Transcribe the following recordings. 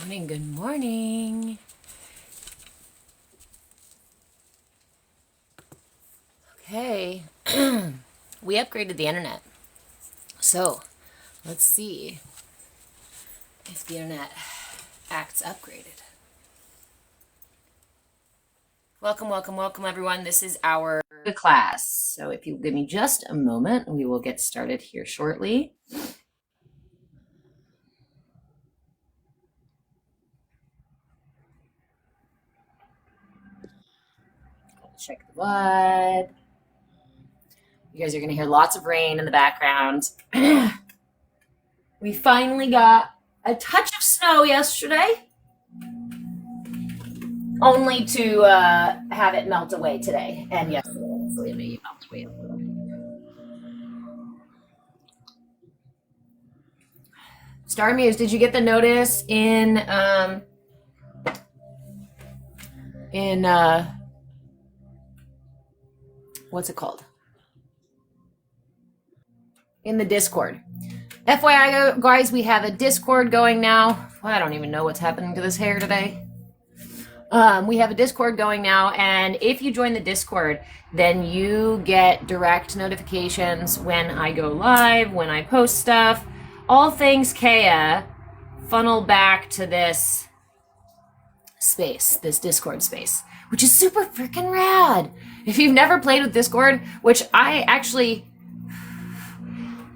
morning, good morning. Okay, we upgraded the internet. So, let's see if the internet acts upgraded. Welcome, welcome, welcome everyone. This is our class. So if you give me just a moment, we will get started here shortly. Check the vibe. You guys are going to hear lots of rain in the background. We finally got a touch of snow yesterday, only to have it melt away today and yesterday. Hopefully it may melt away a little. Star Muse, did you get the notice in what's it called? In the Discord. FYI, guys, we have a Discord going now. I don't even know what's happening to this hair today. We have a Discord going now, and if you join the Discord, then you get direct notifications when I go live, when I post stuff. All things CAYA funnel back to this space, this Discord space, which is super freaking rad. If you've never played with Discord, which I actually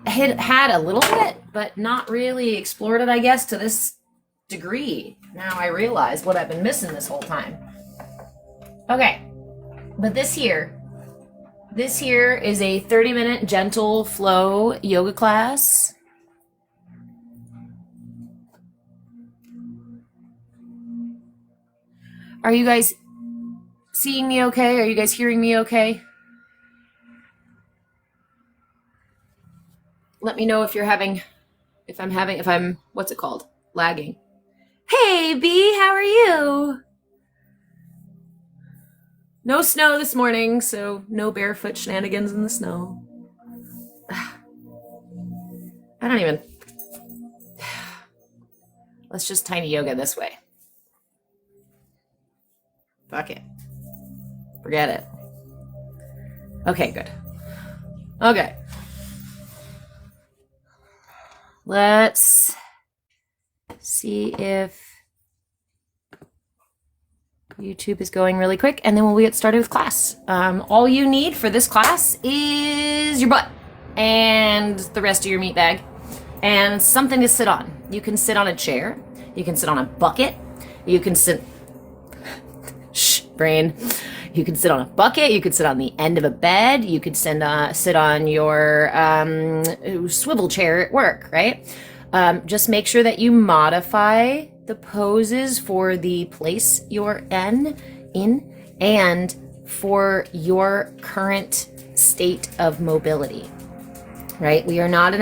had a little bit, but not really explored it, I guess, to this degree. Now I realize what I've been missing this whole time. Okay, but this here is a 30-minute gentle flow yoga class. Are you guys seeing me okay? Are you guys hearing me okay? Let me know if I'm, what's it called? Lagging. Hey, B, how are you? No snow this morning, so no barefoot shenanigans in the snow. I don't even. Let's just tiny yoga this way. Fuck it. Forget it. Okay, good. Okay. Let's see if YouTube is going really quick, and then we'll get started with class. All you need for this class is your butt and the rest of your meat bag and something to sit on. You can sit on a chair. You can sit on a bucket. You can sit... Shh, brain. You can sit on a bucket. You could sit on the end of a bed. You could sit on your swivel chair at work, right? Just make sure that you modify the poses for the place you're in and for your current state of mobility, right? We are not in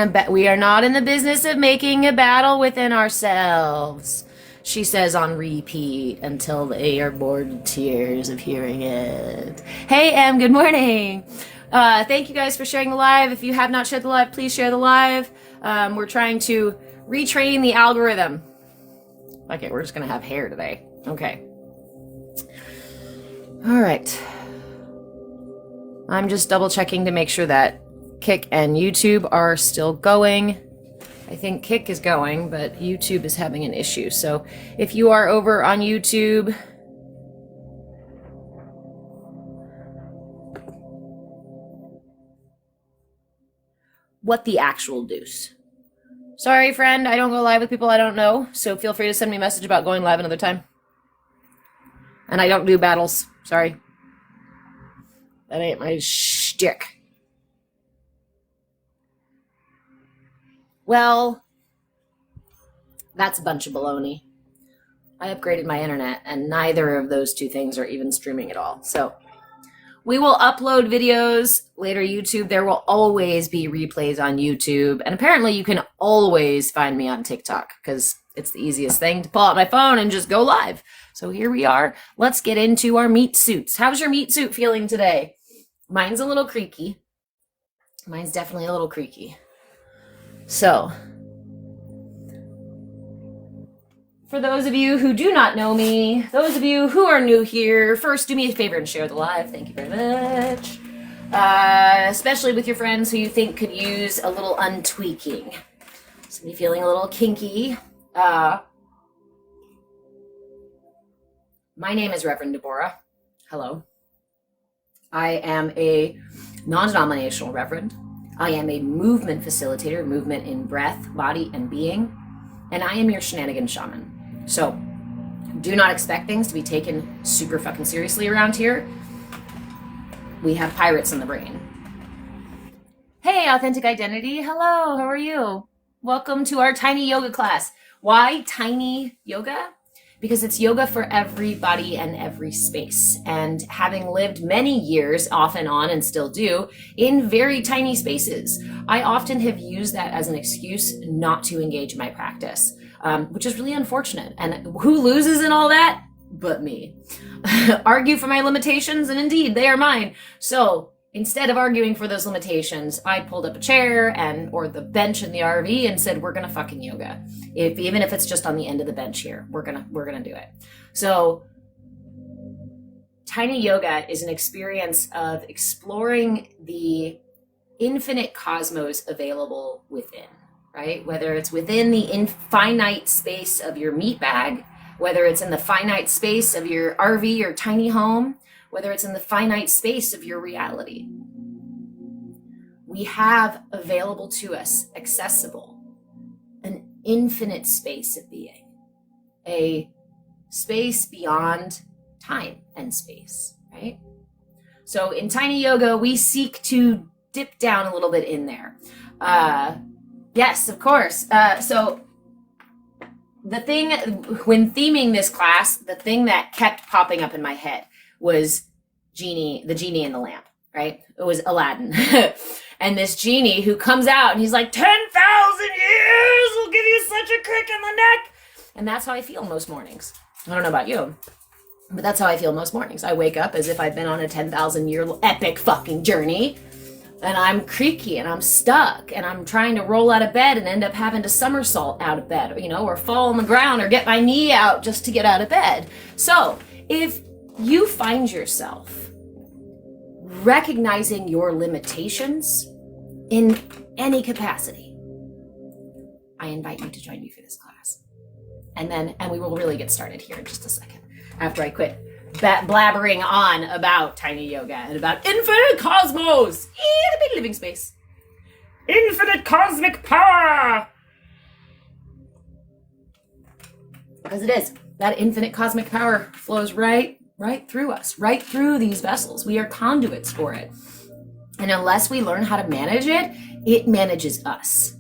the business of making a battle within ourselves. She says on repeat until they are bored to tears of hearing it. Hey, Em, good morning. Thank you guys for sharing the live. If you have not shared the live, please share the live. We're trying to retrain the algorithm. Okay, we're just going to have hair today. Okay. All right. I'm just double checking to make sure that Kick and YouTube are still going. I think Kick is going, but YouTube is having an issue. So if you are over on YouTube, what the actual deuce? Sorry, friend, I don't go live with people I don't know, so feel free to send me a message about going live another time. And I don't do battles. Sorry. That ain't my shtick. Well, that's a bunch of baloney. I upgraded my internet, and neither of those two things are even streaming at all. So we will upload videos later YouTube. There will always be replays on YouTube. And apparently you can always find me on TikTok because it's the easiest thing to pull out my phone and just go live. So here we are. Let's get into our meat suits. How's your meat suit feeling today? Mine's a little creaky. Mine's definitely a little creaky. So For those of you who do not know me, those of you who are new here, first do me a favor and share the live. Thank you very much. Especially with your friends who you think could use a little untweaking. Somebody feeling a little kinky. My name is Reverend Deborah. Hello. I am a non-denominational reverend. I am a movement facilitator, movement in breath, body, and being. And I am your shenanigan shaman. So do not expect things to be taken super fucking seriously around here. We have pirates in the brain. Hey, Authentic Identity. Hello, how are you? Welcome to our tiny yoga class. Why tiny yoga? Because it's yoga for everybody and every space. And having lived many years off and on and still do in very tiny spaces, I often have used that as an excuse not to engage my practice, which is really unfortunate. And who loses in all that? But me. Argue for my limitations, and indeed, they are mine. So instead of arguing for those limitations, I pulled up a chair or the bench in the RV and said, we're gonna fucking yoga. Even if it's just on the end of the bench here, we're gonna do it. So tiny yoga is an experience of exploring the infinite cosmos available within, right? Whether it's within the infinite space of your meat bag, whether it's in the finite space of your RV or tiny home, whether it's in the finite space of your reality. We have available to us, accessible, an infinite space of being, a space beyond time and space, right? So in tiny yoga, we seek to dip down a little bit in there. Yes, of course. So the thing, when theming this class, the thing that kept popping up in my head was the genie in the lamp, right? It was Aladdin. And this genie who comes out and he's like, 10,000 years will give you such a crick in the neck. And that's how I feel most mornings. I don't know about you, but that's how I feel most mornings. I wake up as if I've been on a 10,000 year epic fucking journey, and I'm creaky and I'm stuck and I'm trying to roll out of bed and end up having to somersault out of bed, or fall on the ground or get my knee out just to get out of bed. So if you find yourself recognizing your limitations in any capacity, I invite you to join me for this class. And we will really get started here in just a second after I quit blabbering on about tiny yoga and about infinite cosmos in a big living space. Infinite cosmic power! Because it is. That infinite cosmic power flows right through us, right through these vessels. We are conduits for it. And unless we learn how to manage it, it manages us.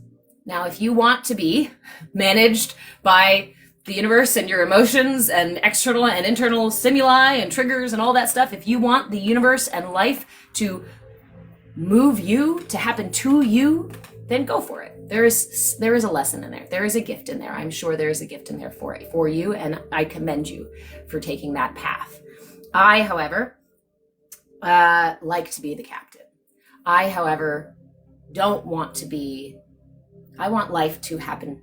Now, if you want to be managed by the universe and your emotions and external and internal stimuli and triggers and all that stuff, if you want the universe and life to move you, to happen to you, then go for it. There is a lesson in there. There is a gift in there. I'm sure there is a gift in there for you, and I commend you for taking that path. I, however, like to be the captain. I, however, don't want to be. I want life to happen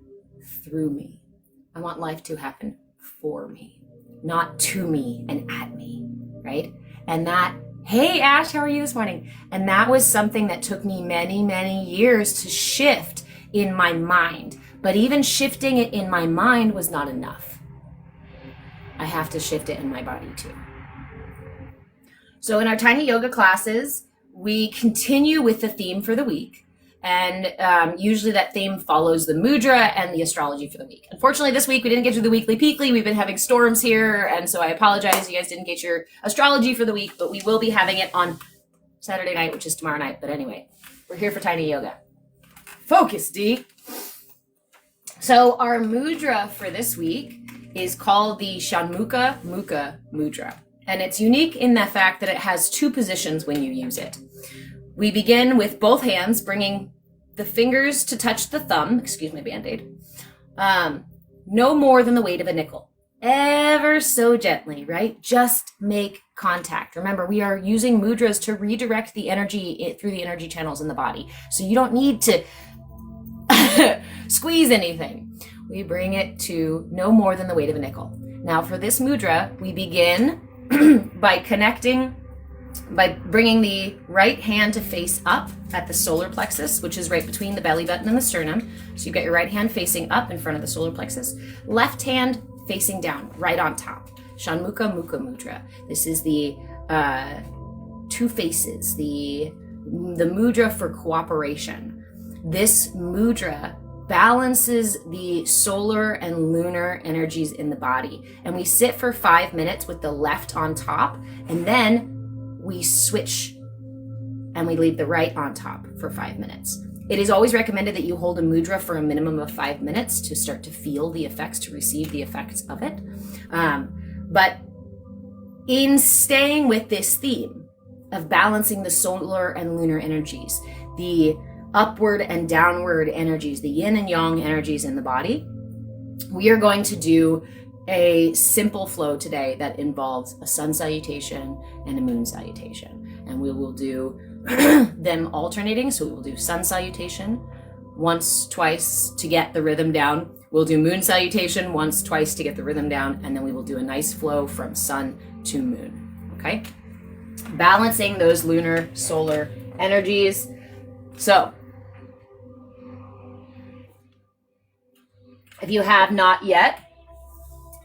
through me. I want life to happen for me, not to me and at me, right? And that, hey, Ash, how are you this morning? And that was something that took me many, many years to shift in my mind. But even shifting it in my mind was not enough. I have to shift it in my body too. So in our tiny yoga classes, we continue with the theme for the week. And usually that theme follows the mudra and the astrology for the week. Unfortunately, this week we didn't get to the weekly peekly. We've been having storms here, and so I apologize. You guys didn't get your astrology for the week, but we will be having it on Saturday night, which is tomorrow night. But anyway, we're here for tiny yoga. Focus, D. So our mudra for this week is called the Shanmukha Mukha Mudra. And it's unique in the fact that it has two positions when you use it. We begin with both hands, bringing the fingers to touch the thumb, excuse my Band-Aid, no more than the weight of a nickel. Ever so gently, right? Just make contact. Remember, we are using mudras to redirect the energy through the energy channels in the body. So you don't need to squeeze anything. we bring it to no more than the weight of a nickel. Now for this mudra, we begin by bringing the right hand to face up at the solar plexus, which is right between the belly button and the sternum. So you've got your right hand facing up in front of the solar plexus, left hand facing down, right on top. Shanmukha Mukha Mudra. This is the two faces, the mudra for cooperation. This mudra balances the solar and lunar energies in the body. And we sit for 5 minutes with the left on top, and then we switch and we leave the right on top for 5 minutes. It is always recommended that you hold a mudra for a minimum of 5 minutes to start to feel the effects, to receive the effects of it. But in staying with this theme of balancing the solar and lunar energies, the upward and downward energies, the yin and yang energies in the body, we are going to do a simple flow today that involves a sun salutation and a moon salutation. And we will do them alternating. So we will do sun salutation once, twice to get the rhythm down. We'll do moon salutation once, twice to get the rhythm down. And then we will do a nice flow from sun to moon. Okay? Balancing those lunar, solar energies. So if you have not yet,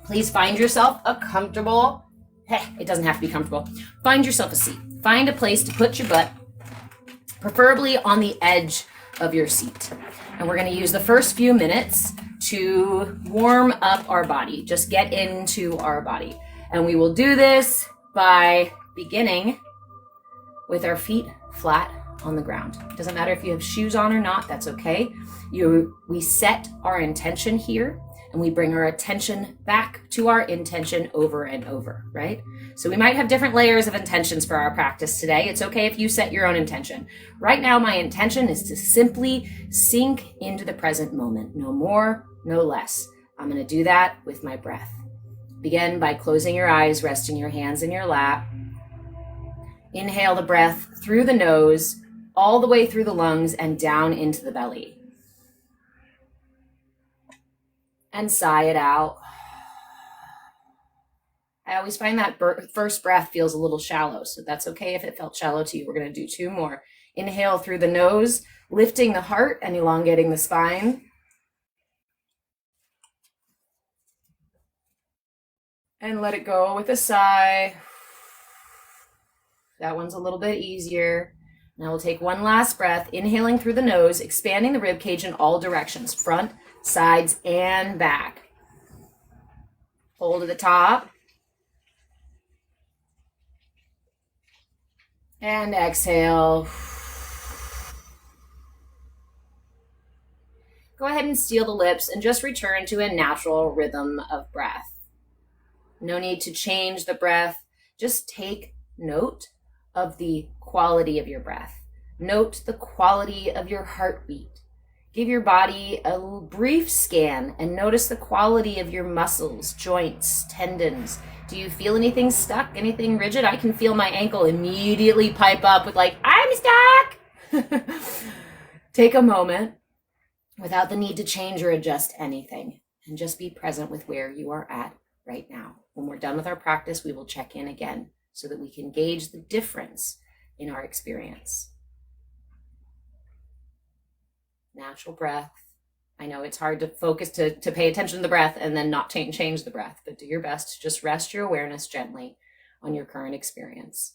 please find yourself a comfortable, it doesn't have to be comfortable. Find yourself a seat. Find a place to put your butt, preferably on the edge of your seat. And we're going to use the first few minutes to warm up our body, just get into our body. And we will do this by beginning with our feet flat on the ground. It doesn't matter if you have shoes on or not, that's okay. We set our intention here, and we bring our attention back to our intention over and over, right? So we might have different layers of intentions for our practice today. It's okay if you set your own intention. Right now, my intention is to simply sink into the present moment. No more, no less. I'm going to do that with my breath. Begin by closing your eyes, resting your hands in your lap. Inhale the breath through the nose, all the way through the lungs and down into the belly. And sigh it out. I always find that first breath feels a little shallow, so that's okay if it felt shallow to you. We're going to do 2 more. Inhale through the nose, lifting the heart and elongating the spine. And let it go with a sigh. That one's a little bit easier. Now we'll take one last breath, inhaling through the nose, expanding the rib cage in all directions, front, sides, and back. Hold at the top. And exhale. Go ahead and seal the lips and just return to a natural rhythm of breath. No need to change the breath. Just take note of the quality of your breath. Note the quality of your heartbeat. Give your body a brief scan and notice the quality of your muscles, joints, tendons. Do you feel anything stuck, anything rigid? I can feel my ankle immediately pipe up with like, I'm stuck. Take a moment without the need to change or adjust anything and just be present with where you are at right now. When we're done with our practice, we will check in again so that we can gauge the difference in our experience. Natural breath. I know it's hard to focus, to pay attention to the breath and then not change the breath, but do your best to just rest your awareness gently on your current experience.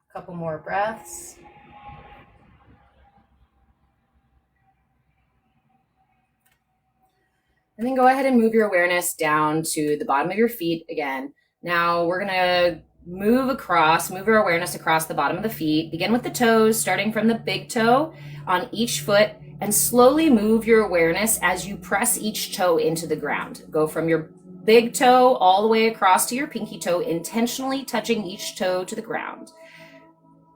A couple more breaths. And then go ahead and move your awareness down to the bottom of your feet again. Now we're going to move our awareness across the bottom of the feet. Begin with the toes, starting from the big toe on each foot, and slowly move your awareness as you press each toe into the ground. Go from your big toe all the way across to your pinky toe, intentionally touching each toe to the ground.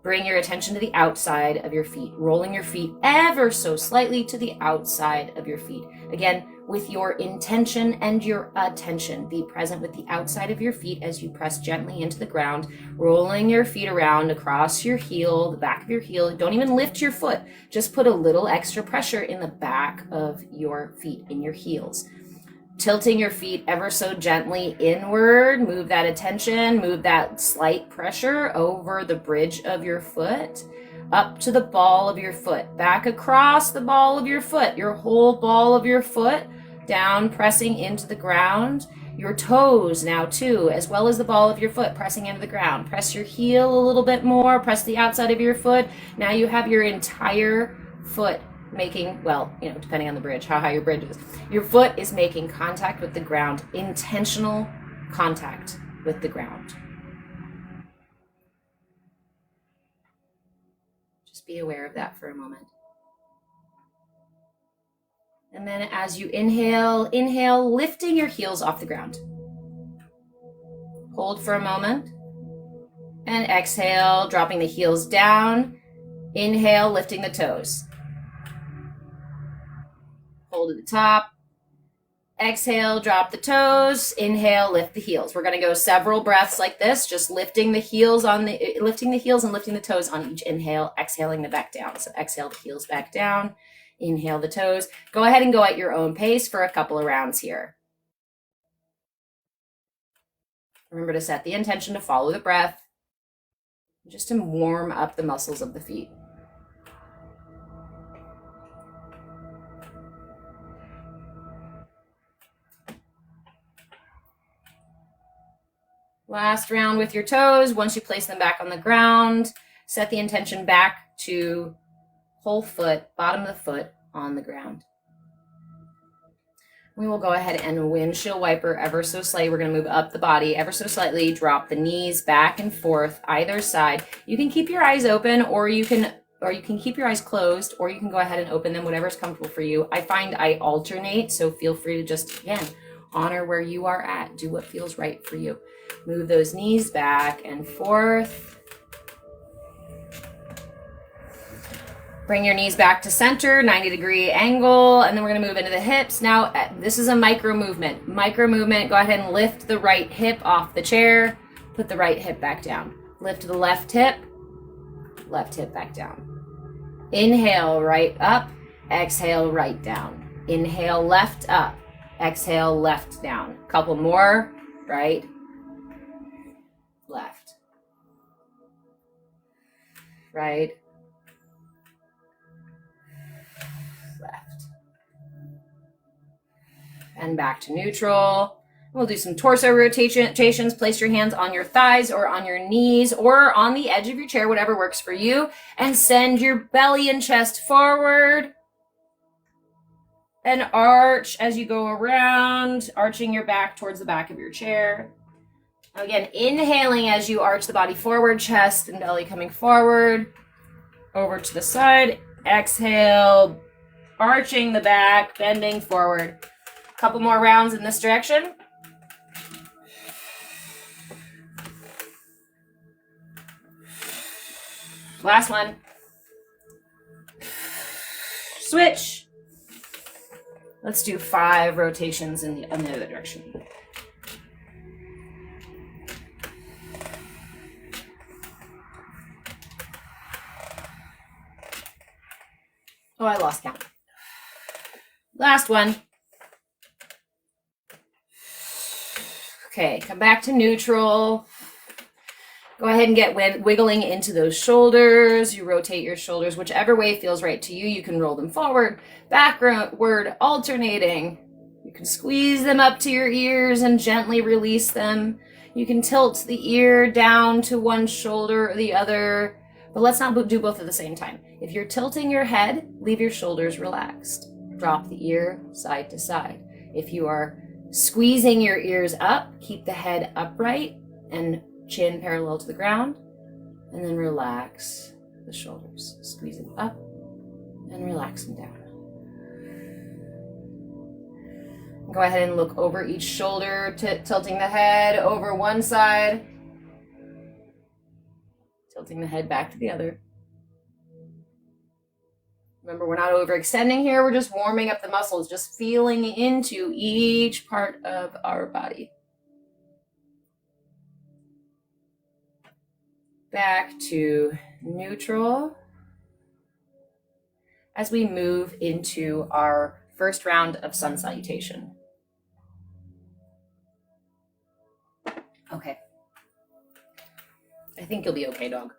Bring your attention to the outside of your feet, rolling your feet ever so slightly to the outside of your feet. Again, with your intention and your attention. Be present with the outside of your feet as you press gently into the ground, rolling your feet around across your heel, the back of your heel. Don't even lift your foot. Just put a little extra pressure in the back of your feet, in your heels. Tilting your feet ever so gently inward. Move that attention, move that slight pressure over the bridge of your foot, up to the ball of your foot, back across the ball of your foot, your whole ball of your foot, down, pressing into the ground. Your toes now too, as well as the ball of your foot, pressing into the ground. Press your heel a little bit more, press the outside of your foot. Now you have your entire foot making, well, depending on the bridge, how high your bridge is. Your foot is making contact with the ground, intentional contact with the ground. Just be aware of that for a moment. And then as you inhale, lifting your heels off the ground. Hold for a moment. And exhale, dropping the heels down. Inhale, lifting the toes. Hold at the top. Exhale, drop the toes. Inhale, lift the heels. We're going to go several breaths like this, just lifting the heels and lifting the toes on each inhale, exhaling the back down. So exhale the heels back down. Inhale the toes. Go ahead and go at your own pace for a couple of rounds here. Remember to set the intention to follow the breath, just to warm up the muscles of the feet. Last round with your toes. Once you place them back on the ground, set the intention back to whole foot, bottom of the foot on the ground. We will go ahead and windshield wiper ever so slightly. We're going to move up the body ever so slightly, drop the knees back and forth either side. You can keep your eyes open, or you can keep your eyes closed, or you can go ahead and open them, whatever's comfortable for you. I find I alternate, so feel free to just, again, honor where you are at. Do what feels right for you. Move those knees back and forth. Bring your knees back to center, 90-degree angle, and then we're going to move into the hips. Now, this is a micro movement. Micro movement, go ahead and lift the right hip off the chair. Put the right hip back down. Lift the left hip back down. Inhale, right up. Exhale, right down. Inhale, left up. Exhale, left down. Couple more, right, left, right, left, and back to neutral. We'll do some torso rotations. Place your hands on your thighs or on your knees or on the edge of your chair, whatever works for you, and send your belly and chest forward. And arch as you go around, arching your back towards the back of your chair. Again, inhaling as you arch the body forward, chest and belly coming forward, over to the side. Exhale, arching the back, bending forward. A couple more rounds in this direction. Last one. Switch. Let's do 5 rotations in the other direction. Oh, I lost count. Last one. Okay, come back to neutral. Go ahead and get wiggling into those shoulders. You rotate your shoulders whichever way feels right to you. You can roll them forward, backward, alternating. You can squeeze them up to your ears and gently release them. You can tilt the ear down to one shoulder or the other, but let's not do both at the same time. If you're tilting your head, leave your shoulders relaxed. Drop the ear side to side. If you are squeezing your ears up, keep the head upright and chin parallel to the ground, and then relax the shoulders. Squeeze them up and relax them down. Go ahead and look over each shoulder, tilting the head over one side, tilting the head back to the other. Remember, we're not overextending here. We're just warming up the muscles, just feeling into each part of our body. Back to neutral as we move into our first round of sun salutation. Okay. I think you'll be okay, dog.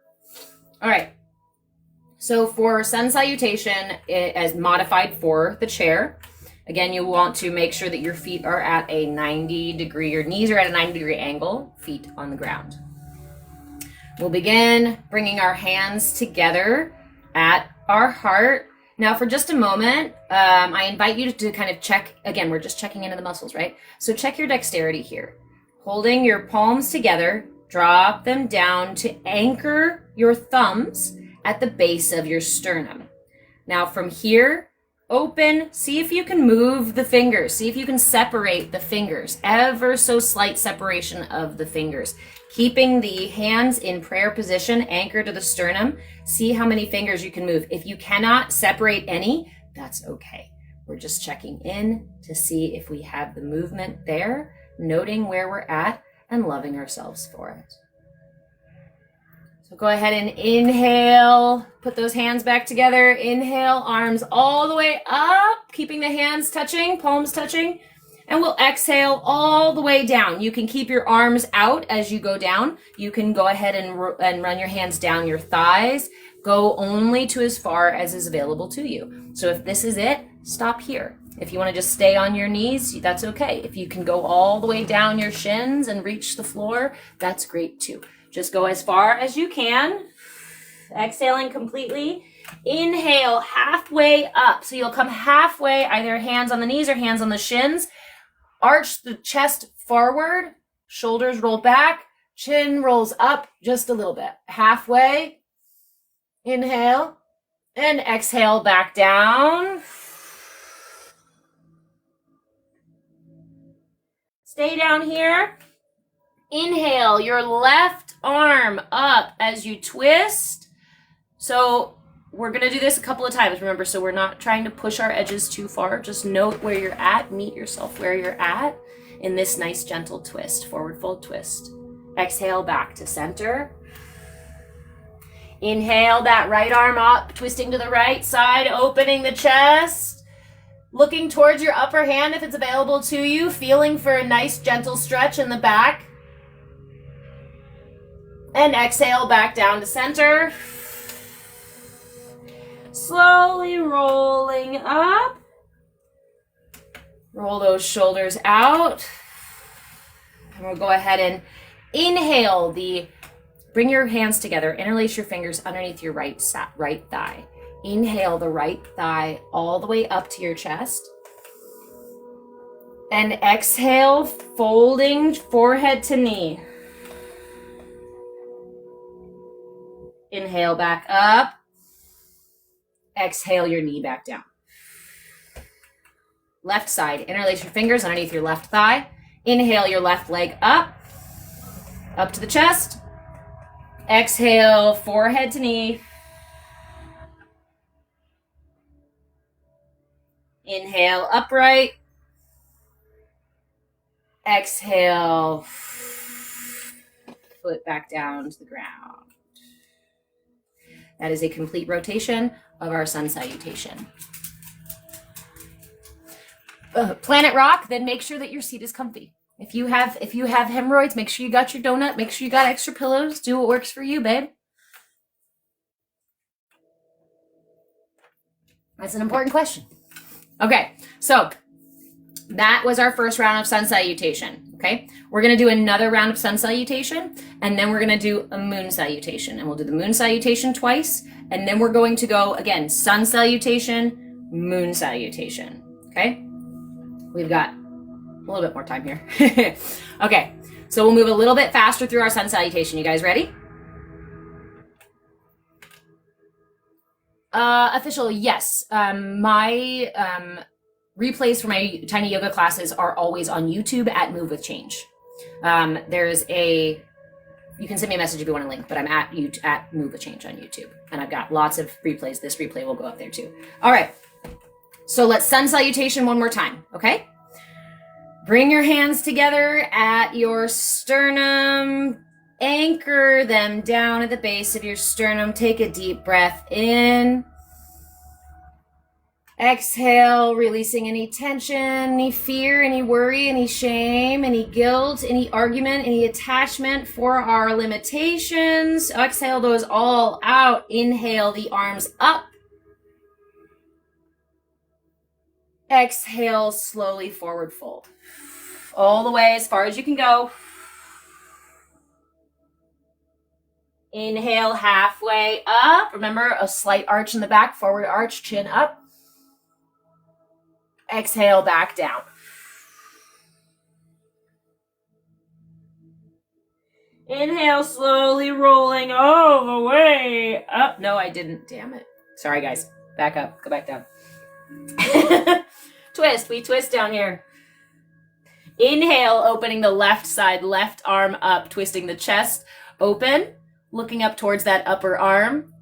All right. So for sun salutation, as modified for the chair, again, you want to make sure that your feet are at a 90-degree, your knees are at a 90-degree angle, feet on the ground. We'll begin bringing our hands together at our heart. Now, for just a moment, I invite you to kind of check, again, we're just checking into the muscles, right? So check your dexterity here. Holding your palms together, drop them down to anchor your thumbs at the base of your sternum. Now from here, open, see if you can move the fingers, see if you can separate the fingers, ever so slight separation of the fingers. Keeping the hands in prayer position, anchored to the sternum, see how many fingers you can move. If you cannot separate any, that's okay. We're just checking in to see if we have the movement there, noting where we're at and loving ourselves for it. So go ahead and inhale, put those hands back together. Inhale, arms all the way up, keeping the hands touching, palms touching. And we'll exhale all the way down. You can keep your arms out as you go down. You can go ahead and run your hands down your thighs. Go only to as far as is available to you. So if this is it, stop here. If you want to just stay on your knees, that's okay. If you can go all the way down your shins and reach the floor, that's great too. Just go as far as you can. Exhaling completely. Inhale halfway up. So you'll come halfway, either hands on the knees or hands on the shins. Arch the chest forward, shoulders roll back, chin rolls up just a little bit. Halfway, inhale, and exhale back down. Stay down here. Inhale your left arm up as you twist. So we're going to do this a couple of times, remember, so we're not trying to push our edges too far. Just note where you're at, meet yourself where you're at in this nice gentle twist, forward fold twist. Exhale back to center. Inhale that right arm up, twisting to the right side, opening the chest. Looking towards your upper hand if it's available to you, feeling for a nice gentle stretch in the back. And exhale back down to center. Slowly rolling up. Roll those shoulders out. And we'll go ahead and inhale bring your hands together, interlace your fingers underneath your right thigh. Inhale the right thigh all the way up to your chest. And exhale, folding forehead to knee. Inhale back up. Exhale your knee back down. Left side, interlace your fingers underneath your left thigh. Inhale your left leg up to the chest. Exhale, forehead to knee. Inhale, upright. Exhale, foot back down to the ground. That is a complete rotation of our sun salutation. Planet Rock, then make sure that your seat is comfy. If you have hemorrhoids, make sure you got your donut, make sure you got extra pillows. Do what works for you, babe. That's an important question. Okay, so that was our first round of sun salutation. Okay, we're going to do another round of sun salutation, and then we're going to do a moon salutation, and we'll do the moon salutation twice, and then we're going to go again, sun salutation, moon salutation. Okay, we've got a little bit more time here. Okay, so we'll move a little bit faster through our sun salutation. You guys ready? Official, yes. My replays for my tiny yoga classes are always on YouTube at Move with Change. There's a You can send me a message if you want a link, but I'm at Move with Change on YouTube. And I've got lots of replays. This replay will go up there too. All right. So let's sun salutation one more time, okay? Bring your hands together at your sternum. Anchor them down at the base of your sternum. Take a deep breath in. Exhale, releasing any tension, any fear, any worry, any shame, any guilt, any argument, any attachment for our limitations. Exhale those all out. Inhale the arms up. Exhale, slowly forward fold. All the way as far as you can go. Inhale, halfway up. Remember, a slight arch in the back, forward arch, chin up. Exhale, back down. Inhale, slowly rolling all the way up. No, I didn't. Damn it. Sorry, guys. Back up. Go back down. Twist. We twist down here. Inhale, opening the left side, left arm up, twisting the chest open, looking up towards that upper arm.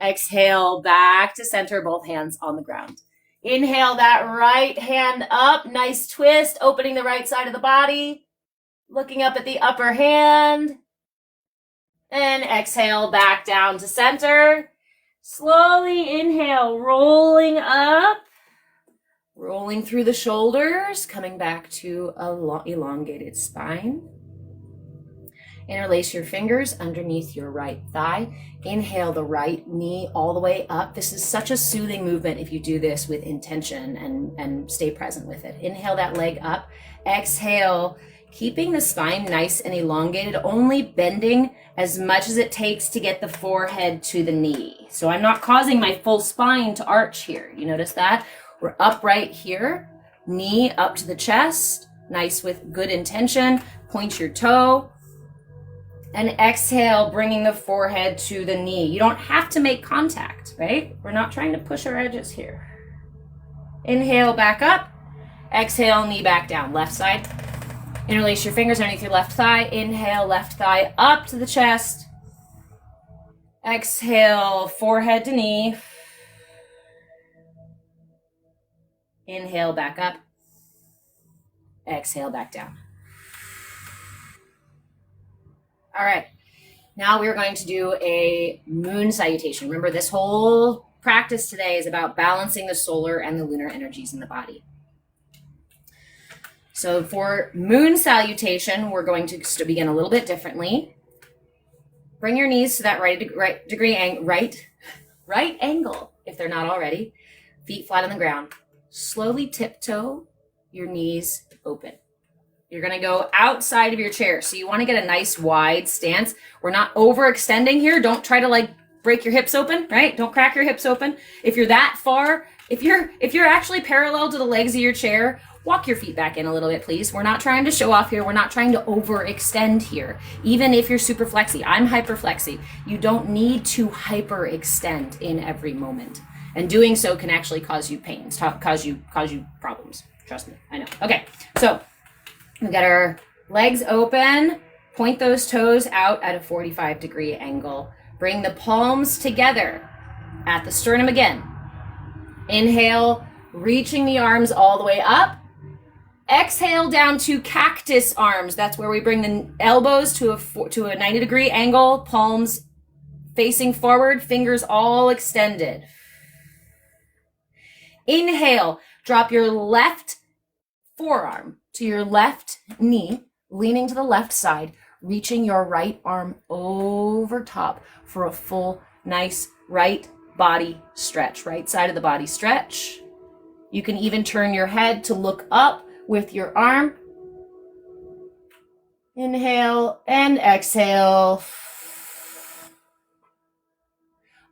Exhale, back to center, both hands on the ground. Inhale that right hand up, nice twist, opening the right side of the body, looking up at the upper hand. And exhale, back down to center. Slowly inhale, rolling up, rolling through the shoulders, coming back to a elongated spine. Interlace your fingers underneath your right thigh. Inhale the right knee all the way up. This is such a soothing movement if you do this with intention and stay present with it. Inhale that leg up. Exhale, keeping the spine nice and elongated, only bending as much as it takes to get the forehead to the knee. So I'm not causing my full spine to arch here. You notice that? We're upright here, knee up to the chest, nice with good intention. Point your toe. And exhale, bringing the forehead to the knee. You don't have to make contact, right? We're not trying to push our edges here. Inhale, back up. Exhale, knee back down. Left side. Interlace your fingers underneath your left thigh. Inhale, left thigh up to the chest. Exhale, forehead to knee. Inhale, back up. Exhale, back down. All right, now we're going to do a moon salutation. Remember, this whole practice today is about balancing the solar and the lunar energies in the body. So for moon salutation, we're going to begin a little bit differently. Bring your knees to that right angle, if they're not already. Feet flat on the ground. Slowly tiptoe your knees open. You're going to go outside of your chair. So you want to get a nice wide stance. We're not overextending here. Don't try to break your hips open, right? Don't crack your hips open. If you're that far, if you're actually parallel to the legs of your chair, walk your feet back in a little bit, please. We're not trying to show off here. We're not trying to overextend here. Even if you're super flexy, I'm hyper flexy. You don't need to hyperextend in every moment. And doing so can actually cause you pain, cause you problems. Trust me, I know. Okay, so we got our legs open. Point those toes out at a 45-degree angle. Bring the palms together at the sternum again. Inhale, reaching the arms all the way up. Exhale down to cactus arms. That's where we bring the elbows to a 90-degree angle, palms facing forward, fingers all extended. Inhale, drop your left forearm to your left knee, leaning to the left side, reaching your right arm over top for a full, nice right body stretch, right side of the body stretch. You can even turn your head to look up with your arm. Inhale and exhale.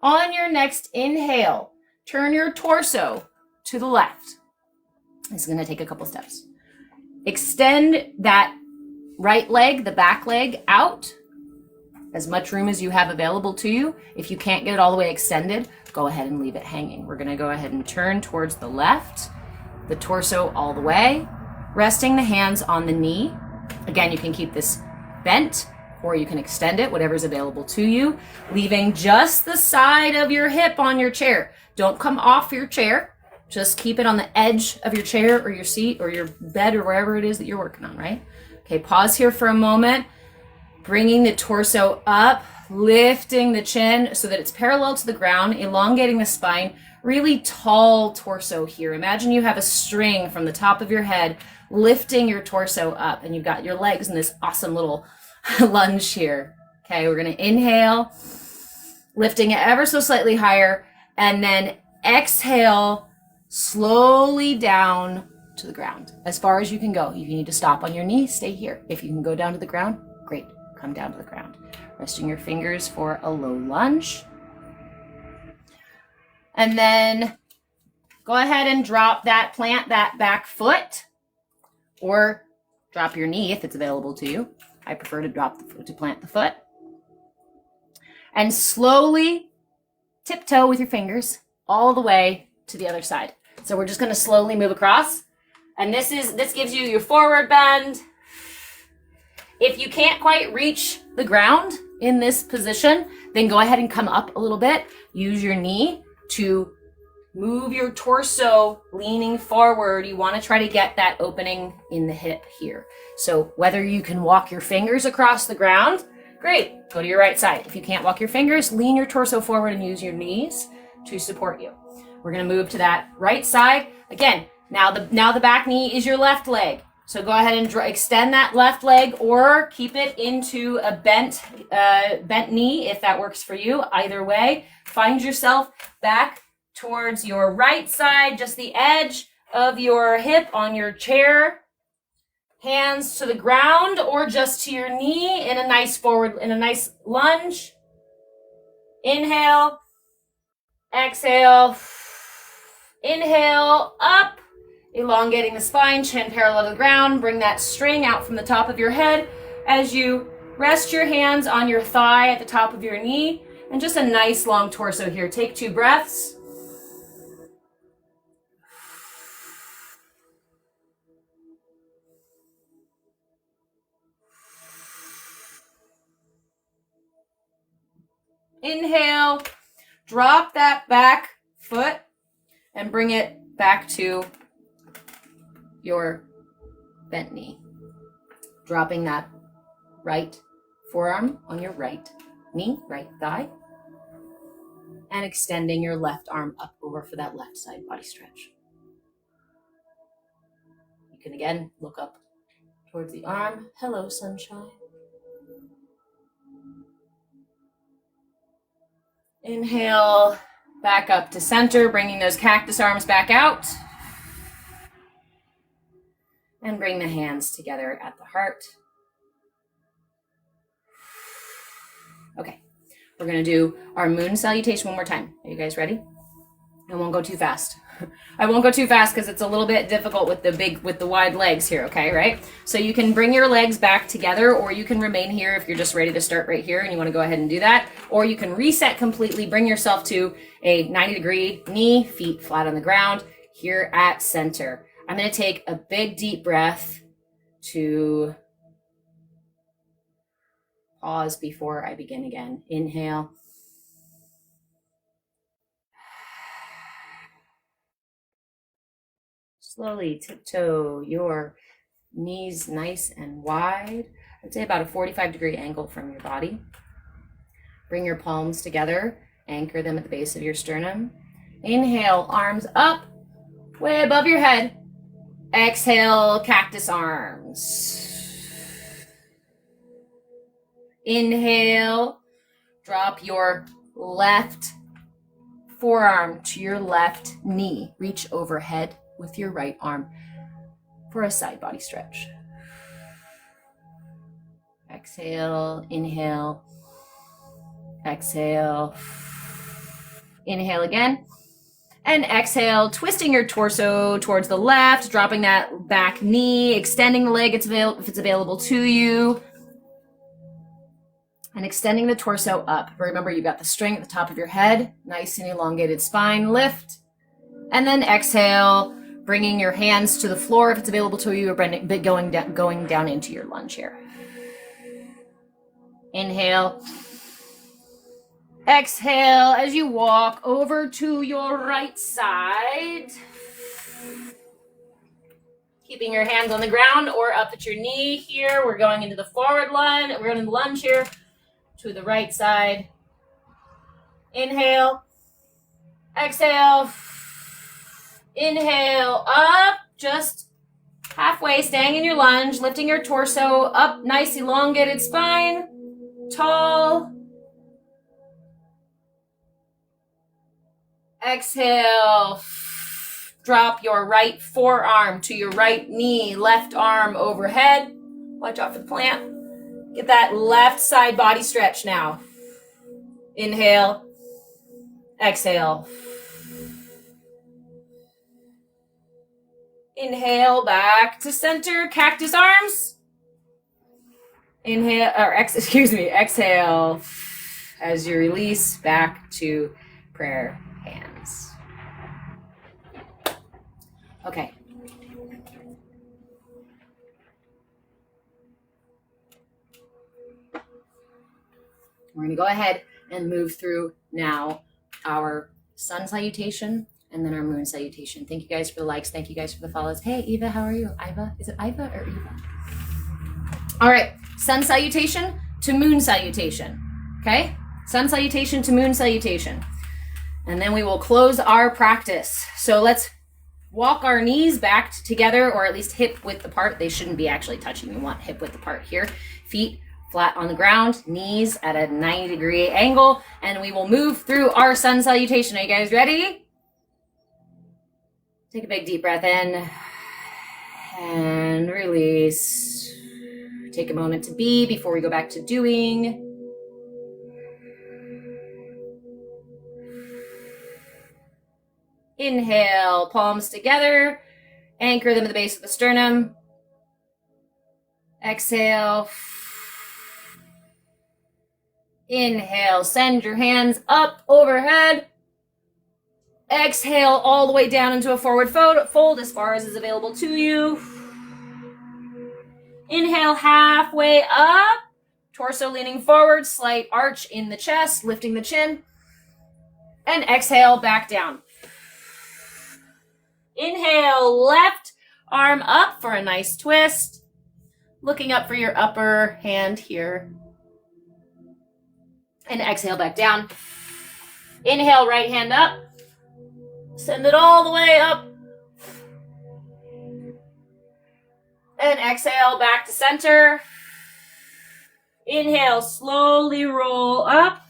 On your next inhale, turn your torso to the left. It's going to take a couple steps. Extend that right leg, the back leg, out as much room as you have available to you. If you can't get it all the way extended, go ahead and leave it hanging. We're going to go ahead and turn towards the left, the torso all the way, resting the hands on the knee. Again, you can keep this bent or you can extend it, whatever's available to you, leaving just the side of your hip on your chair. Don't come off your chair. Just keep it on the edge of your chair or your seat or your bed or wherever it is that you're working on, right? Okay, pause here for a moment, bringing the torso up, lifting the chin so that it's parallel to the ground, elongating the spine, really tall torso here. Imagine you have a string from the top of your head lifting your torso up, and you've got your legs in this awesome little lunge here. Okay, we're going to inhale, lifting it ever so slightly higher, and then exhale slowly down to the ground as far as you can go. If you need to stop on your knee, stay here. If you can go down to the ground, great. Come down to the ground. Resting your fingers for a low lunge. And then go ahead and drop that, plant that back foot, or drop your knee if it's available to you. I prefer to drop the foot, to plant the foot. And slowly tiptoe with your fingers all the way to the other side. So we're just going to slowly move across. And this gives you your forward bend. If you can't quite reach the ground in this position, then go ahead and come up a little bit. Use your knee to move your torso leaning forward. You want to try to get that opening in the hip here. So whether you can walk your fingers across the ground, great, go to your right side. If you can't walk your fingers, lean your torso forward and use your knees to support you. We're going to move to that right side. Again, now the back knee is your left leg. So go ahead and extend that left leg or keep it into a bent knee if that works for you. Either way, find yourself back towards your right side, just the edge of your hip on your chair. Hands to the ground or just to your knee in a nice lunge. Inhale, exhale, inhale, up. Elongating the spine, chin parallel to the ground. Bring that string out from the top of your head as you rest your hands on your thigh at the top of your knee. And just a nice long torso here. Take 2 breaths. Inhale, drop that back foot and bring it back to your bent knee. Dropping that right forearm on your right knee, right thigh, and extending your left arm up over for that left side body stretch. You can again look up towards the arm. Hello, sunshine. Inhale, back up to center, bringing those cactus arms back out. And bring the hands together at the heart. Okay, we're gonna do our moon salutation one more time. Are you guys ready? I won't go too fast. I won't go too fast because it's a little bit difficult with the wide legs here, okay, right? So you can bring your legs back together, or you can remain here if you're just ready to start right here and you want to go ahead and do that. Or you can reset completely, bring yourself to a 90-degree knee, feet flat on the ground, here at center. I'm going to take a big deep breath to pause before I begin again. Inhale. Slowly tiptoe your knees nice and wide. I'd say about a 45-degree angle from your body. Bring your palms together. Anchor them at the base of your sternum. Inhale, arms up, way above your head. Exhale, cactus arms. Inhale, drop your left forearm to your left knee. Reach overhead with your right arm for a side body stretch. Exhale, inhale, exhale, inhale again, and exhale, twisting your torso towards the left, dropping that back knee, extending the leg if it's available to you, and extending the torso up. Remember, you've got the string at the top of your head, nice and elongated spine, lift, and then exhale, bringing your hands to the floor if it's available to you, or going down into your lunge here. Inhale. Exhale as you walk over to your right side. Keeping your hands on the ground or up at your knee here. We're going into the forward lunge. We're going into the lunge here to the right side. Inhale. Exhale. Inhale. Up. Just halfway, staying in your lunge, lifting your torso up, nice elongated spine, tall. Exhale. Drop your right forearm to your right knee, left arm overhead. Watch out for the plant. Get that left side body stretch now. Inhale. Exhale. Inhale, back to center, cactus arms. Inhale, or exhale as you release back to prayer hands. Okay. We're going to go ahead and move through now our sun salutation and then our moon salutation. Thank you guys for the likes. Thank you guys for the follows. Hey, Eva, how are you? Iva? Is it Iva or Eva? All right. Sun salutation to moon salutation. Okay? Sun salutation to moon salutation. And then we will close our practice. So let's walk our knees back together, or at least hip width apart. They shouldn't be actually touching. You want hip width apart here. Feet flat on the ground, knees at a 90-degree angle, and we will move through our sun salutation. Are you guys ready? Take a big deep breath in and release. Take a moment to be before we go back to doing. Inhale, palms together. Anchor them at the base of the sternum. Exhale. Inhale, send your hands up overhead. Exhale all the way down into a forward fold as far as is available to you. Inhale, halfway up. Torso leaning forward, slight arch in the chest, lifting the chin. And exhale, back down. Inhale, left arm up for a nice twist. Looking up for your upper hand here. And exhale, back down. Inhale, right hand up. Send it all the way up. And exhale, back to center. Inhale, slowly roll up.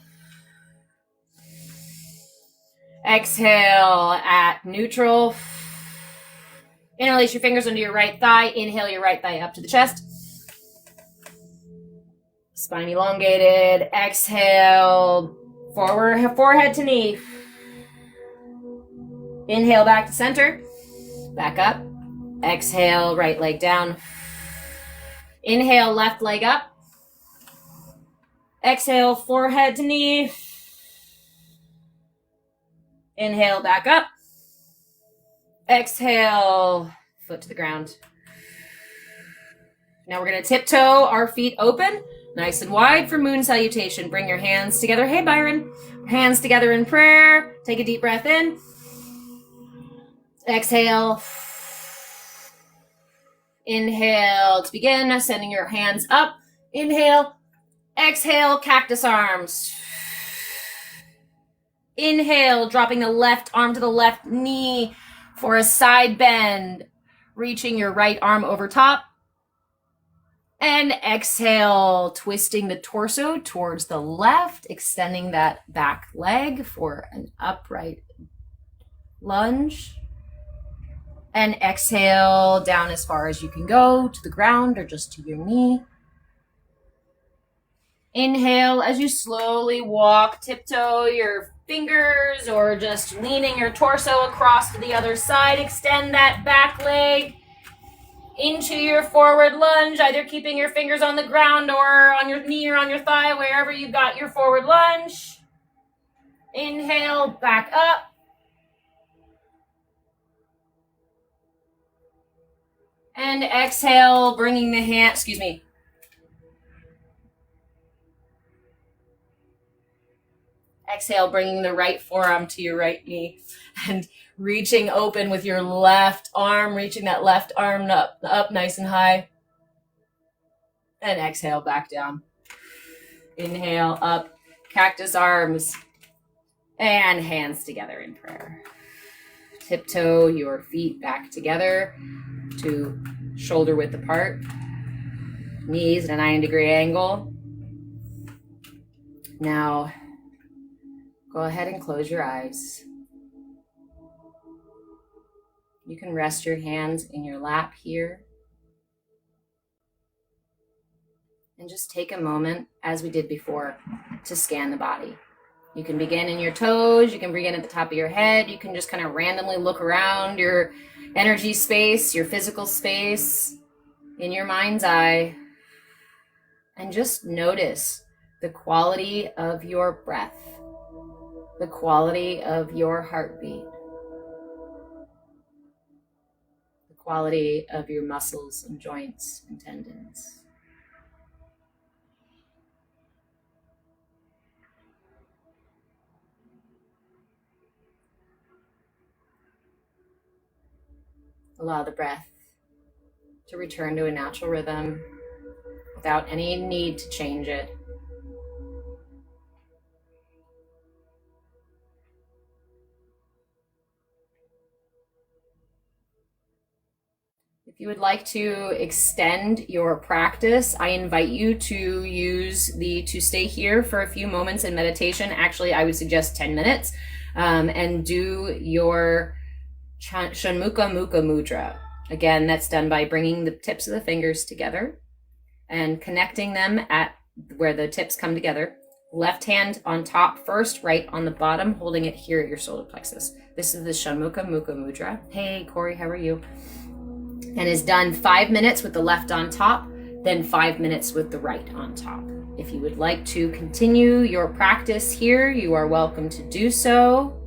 Exhale at neutral. Interlace your fingers under your right thigh. Inhale your right thigh up to the chest. Spine elongated. Exhale, forward, forehead to knee. Inhale back to center. Back up. Exhale, right leg down. Inhale, left leg up. Exhale, forehead to knee. Inhale, back up. Exhale, foot to the ground. Now we're going to tiptoe our feet open, nice and wide for moon salutation. Bring your hands together. Hey, Byron. Hands together in prayer. Take a deep breath in. Exhale. Inhale to begin, sending your hands up. Inhale. Exhale, cactus arms. Inhale, dropping the left arm to the left knee for a side bend, reaching your right arm over top. And exhale, twisting the torso towards the left, extending that back leg for an upright lunge. And exhale down as far as you can go to the ground or just to your knee. Inhale as you slowly walk, tiptoe your fingers or just leaning your torso across to the other side. Extend that back leg into your forward lunge, either keeping your fingers on the ground or on your knee or on your thigh, wherever you got your forward lunge. Inhale, back up. And exhale, bringing the hand, exhale, bringing the right forearm to your right knee and reaching open with your left arm, reaching that left arm up nice and high. And exhale back down. Inhale up, cactus arms, and hands together in prayer. Tiptoe your feet back together to shoulder width apart. Knees at a 90-degree angle. Now, go ahead and close your eyes. You can rest your hands in your lap here. And just take a moment, as we did before, to scan the body. You can begin in your toes, you can begin at the top of your head, you can just kind of randomly look around your energy space, your physical space, in your mind's eye, and just notice the quality of your breath, the quality of your heartbeat, the quality of your muscles and joints and tendons. Allow the breath to return to a natural rhythm without any need to change it. If you would like to extend your practice, I invite you to use to stay here for a few moments in meditation. Actually, I would suggest 10 minutes, and do your Shanmukha Mukha Mudra. Again, that's done by bringing the tips of the fingers together and connecting them at where the tips come together. Left hand on top first, right on the bottom, holding it here at your solar plexus. This is the Shanmukha Mukha Mudra. Hey, Corey, how are you? And is done 5 minutes with the left on top, then 5 minutes with the right on top. If you would like to continue your practice here, you are welcome to do so.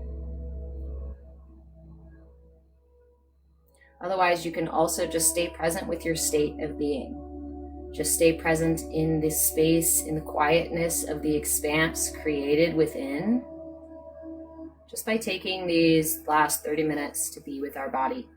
Otherwise, you can also just stay present with your state of being. Just stay present in this space, in the quietness of the expanse created within, just by taking these last 30 minutes to be with our body.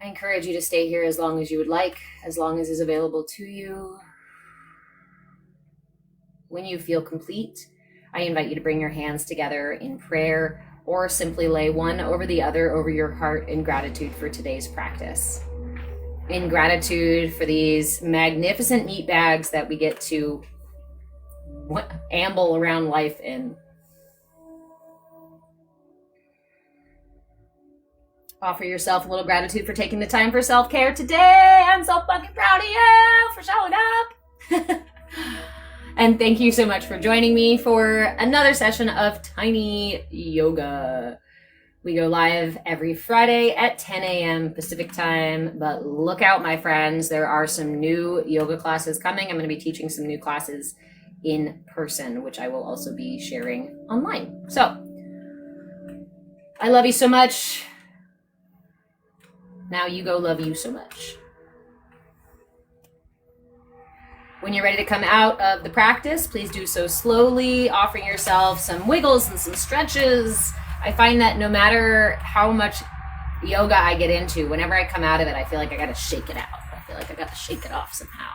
I encourage you to stay here as long as you would like, as long as is available to you. When you feel complete, I invite you to bring your hands together in prayer or simply lay one over the other over your heart in gratitude for today's practice. In gratitude for these magnificent meat bags that we get to amble around life in. Offer yourself a little gratitude for taking the time for self-care today. I'm so fucking proud of you for showing up. And thank you so much for joining me for another session of Tiny Yoga. We go live every Friday at 10 a.m. Pacific time, but look out, my friends. There are some new yoga classes coming. I'm going to be teaching some new classes in person, which I will also be sharing online. So I love you so much. Now you go love you so much. When you're ready to come out of the practice, please do so slowly, offering yourself some wiggles and some stretches. I find that no matter how much yoga I get into, whenever I come out of it, I feel like I got to shake it out. I feel like I got to shake it off somehow.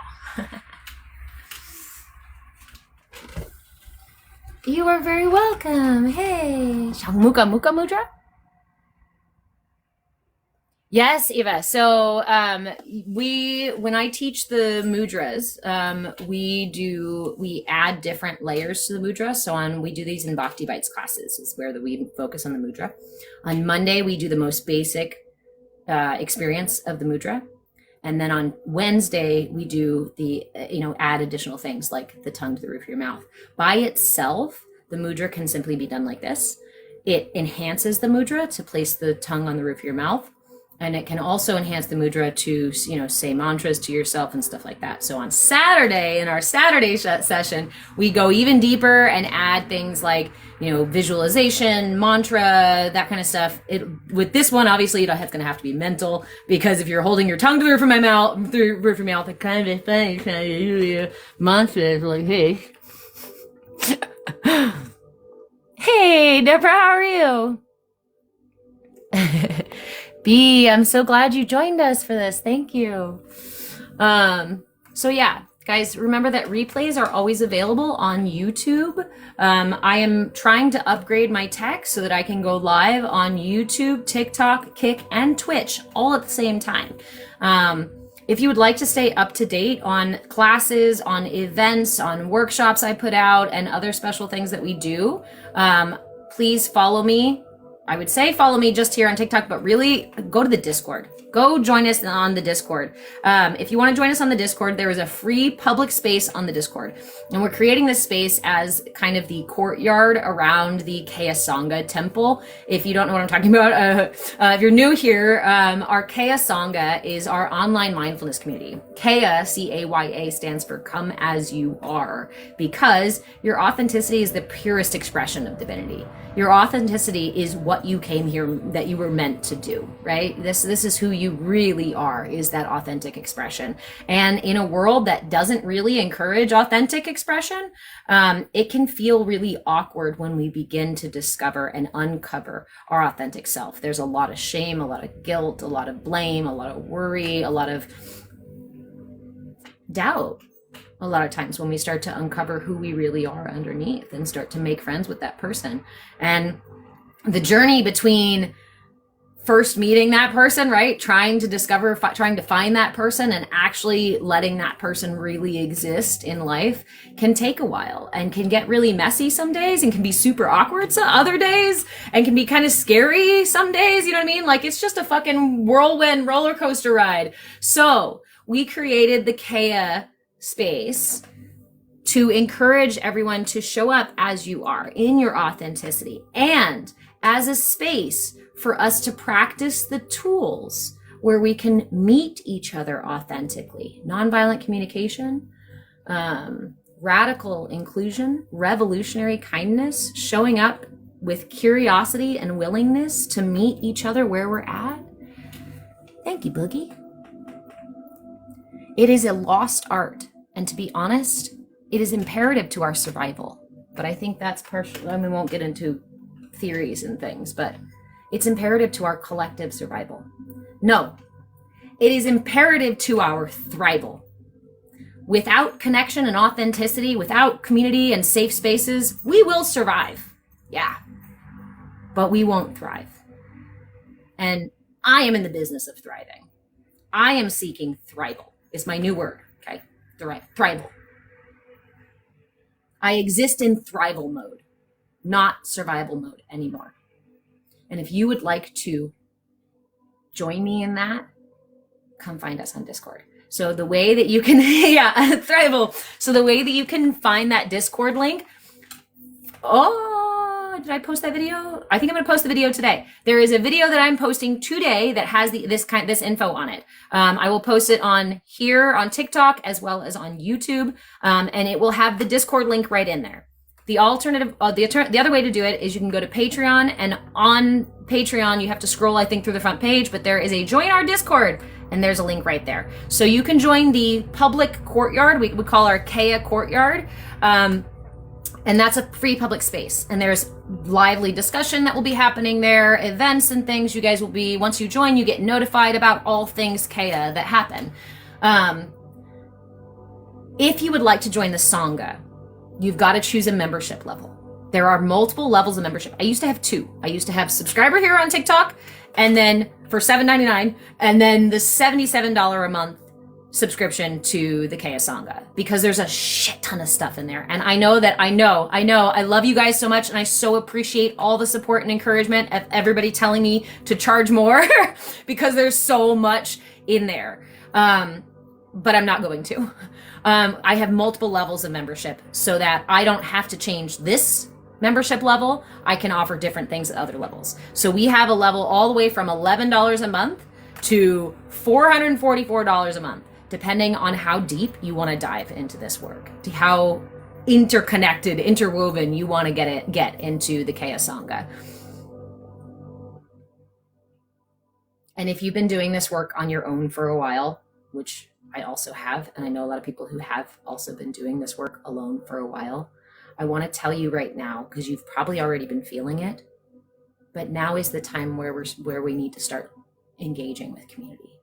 You are very welcome. Hey, Shanmukha Mukha Mudra. Yes, Eva. So when I teach the mudras, we add different layers to the mudra. So we do these in Bhakti Bites classes, is where we focus on the mudra. On Monday, we do the most basic experience of the mudra. And then on Wednesday, we do add additional things like the tongue to the roof of your mouth. By itself, the mudra can simply be done like this. It enhances the mudra to place the tongue on the roof of your mouth. And it can also enhance the mudra to, say mantras to yourself and stuff like that. So on Saturday, in our Saturday session, we go even deeper and add things like, visualization, mantra, that kind of stuff. With this one, obviously, it's going to have to be mental, because if you're holding your tongue to the roof of my mouth, it kind of funny trying to do mantras like, hey. Hey, Deborah, how are you? B, I'm so glad you joined us for this. Thank you. So yeah, guys, remember that replays are always available on YouTube. I am trying to upgrade my tech so that I can go live on YouTube, TikTok, Kick, and Twitch all at the same time. If you would like to stay up to date on classes, on events, on workshops I put out, and other special things that we do, please follow me. I would say follow me just here on TikTok, but really go to the Discord. Go join us on the Discord. If you want to join us on the Discord, there is a free public space on the Discord. And we're creating this space as kind of the courtyard around the CAYA temple. If you don't know what I'm talking about, if you're new here, our CAYA is our online mindfulness community. CAYA, C-A-Y-A, stands for Come As You Are, because your authenticity is the purest expression of divinity. Your authenticity is what you came here, that you were meant to do, right? This is who you really are, is that authentic expression. And in a world that doesn't really encourage authentic expression, it can feel really awkward when we begin to discover and uncover our authentic self. There's a lot of shame, a lot of guilt, a lot of blame, a lot of worry, a lot of doubt. A lot of times when we start to uncover who we really are underneath and start to make friends with that person. And the journey between first meeting that person, right? Trying to find that person and actually letting that person really exist in life can take a while and can get really messy some days and can be super awkward some other days and can be kind of scary some days. You know what I mean? Like, it's just a fucking whirlwind roller coaster ride. So we created the CAYA space to encourage everyone to show up as you are in your authenticity, and as a space for us to practice the tools where we can meet each other authentically. Nonviolent communication, radical inclusion, revolutionary kindness, showing up with curiosity and willingness to meet each other where we're at. Thank you, Boogie. It is a lost art, and to be honest, it is imperative to our survival. But I think that's partial. I mean, we won't get into theories and things, but it's imperative to our collective survival. No, it is imperative to our thrival. Without connection and authenticity, without community and safe spaces, we will survive. Yeah, but we won't thrive. And I am in the business of thriving. I am seeking thrival. It's my new word, okay? Thrival. I exist in thrival mode, not survival mode anymore. And if you would like to join me in that, come find us on Discord. So the way that you can, thrival. So the way that you can find that Discord link, did I post that video? I think I'm gonna post the video today. There is a video that I'm posting today that has this info on it. I will post it on here on TikTok as well as on YouTube, and it will have the Discord link right in there. The alternative, the other way to do it is you can go to Patreon, and on Patreon you have to scroll, I think, through the front page, but there is a join our Discord, and there's a link right there. So you can join the public courtyard. We call our CAYA courtyard. And that's a free public space. And there's lively discussion that will be happening there, events and things. You guys will be, once you join, you get notified about all things CAYA that happen. If you would like to join the Sangha, you've got to choose a membership level. There are multiple levels of membership. I used to have two. I used to have subscriber here on TikTok, and then for $7.99, and then the $77 a month subscription to the CAYA Sangha, because there's a shit ton of stuff in there. And I know, I love you guys so much, and I so appreciate all the support and encouragement of everybody telling me to charge more because there's so much in there. But I'm not going to. I have multiple levels of membership so that I don't have to change this membership level. I can offer different things at other levels. So we have a level all the way from $11 a month to $444 a month, depending on how deep you want to dive into this work, to how interconnected, interwoven you want to get into the CAYA Sangha. And if you've been doing this work on your own for a while, which I also have, and I know a lot of people who have also been doing this work alone for a while, I want to tell you right now, because you've probably already been feeling it, but now is the time where we need to start engaging with community.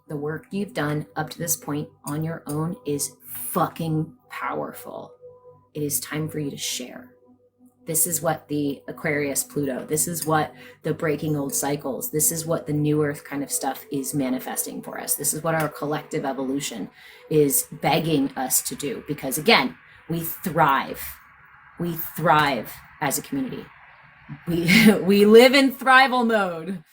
The work you've done up to this point on your own is fucking powerful. It is time for you to share. This is what the Aquarius Pluto, this is what the breaking old cycles, this is what the new earth kind of stuff is manifesting for us. This is what our collective evolution is begging us to do, because again, we thrive as a community. We live in thrival mode.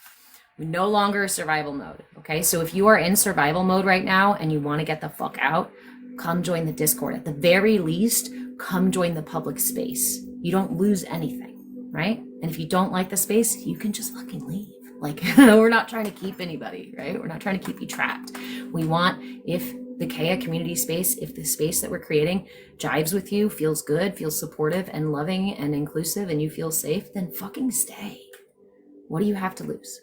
We're no longer survival mode. Okay. So if you are in survival mode right now and you want to get the fuck out, come join the Discord. At the very least, come join the public space. You don't lose anything, right? And if you don't like the space, you can just fucking leave. Like, we're not trying to keep anybody, right? We're not trying to keep you trapped. We want, if the CAYA community space, if the space that we're creating jives with you, feels good, feels supportive and loving and inclusive, and you feel safe, then fucking stay. What do you have to lose?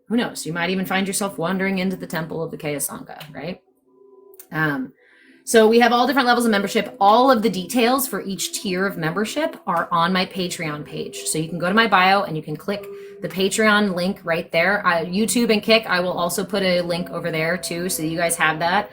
Who knows? You might even find yourself wandering into the temple of the CAYA Sangha, right? So we have all different levels of membership. All of the details for each tier of membership are on my Patreon page. So you can go to my bio and you can click the Patreon link right there. YouTube and Kick, I will also put a link over there too, so you guys have that.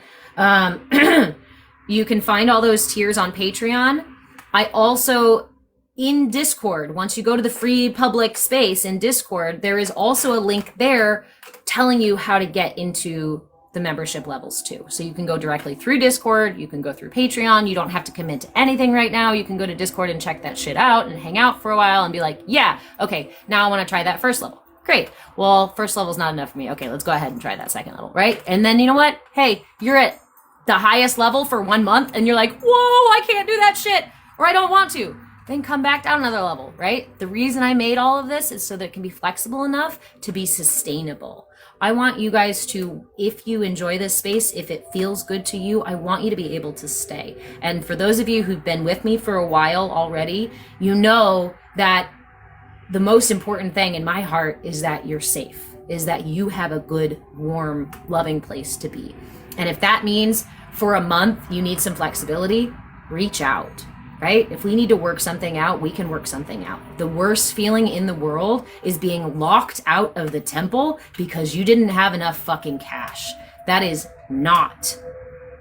You can find all those tiers on Patreon. I also, in Discord, once you go to the free public space in Discord, there is also a link there telling you how to get into the membership levels too. So you can go directly through Discord, you can go through Patreon, you don't have to commit to anything right now. You can go to Discord and check that shit out and hang out for a while and be like, yeah, okay, now I want to try that first level. Great. Well, first level is not enough for me. Okay, let's go ahead and try that second level, right? And then you know what? Hey, you're at the highest level for 1 month and you're like, whoa, I can't do that shit, or I don't want to. Then come back down another level, right? The reason I made all of this is so that it can be flexible enough to be sustainable. I want you guys to, if you enjoy this space, if it feels good to you, I want you to be able to stay. And for those of you who've been with me for a while already, you know that the most important thing in my heart is that you're safe, is that you have a good, warm, loving place to be. And if that means for a month you need some flexibility, reach out. Right? If we need to work something out, we can work something out. The worst feeling in the world is being locked out of the temple because you didn't have enough fucking cash. That is not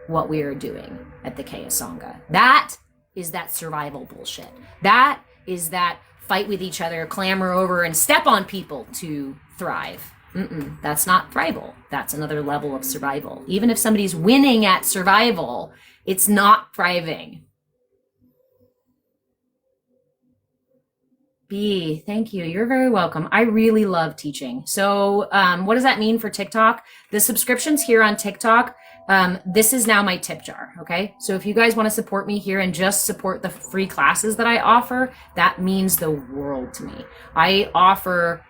what we are doing at the CAYA Sangha. That is that survival bullshit. That is that fight with each other, clamor over and step on people to thrive. That's not thrival. That's another level of survival. Even if somebody's winning at survival, it's not thriving. B, thank you. You're very welcome. I really love teaching. So what does that mean for TikTok? The subscriptions here on TikTok, this is now my tip jar, okay? So if you guys want to support me here and just support the free classes that I offer, that means the world to me. I offer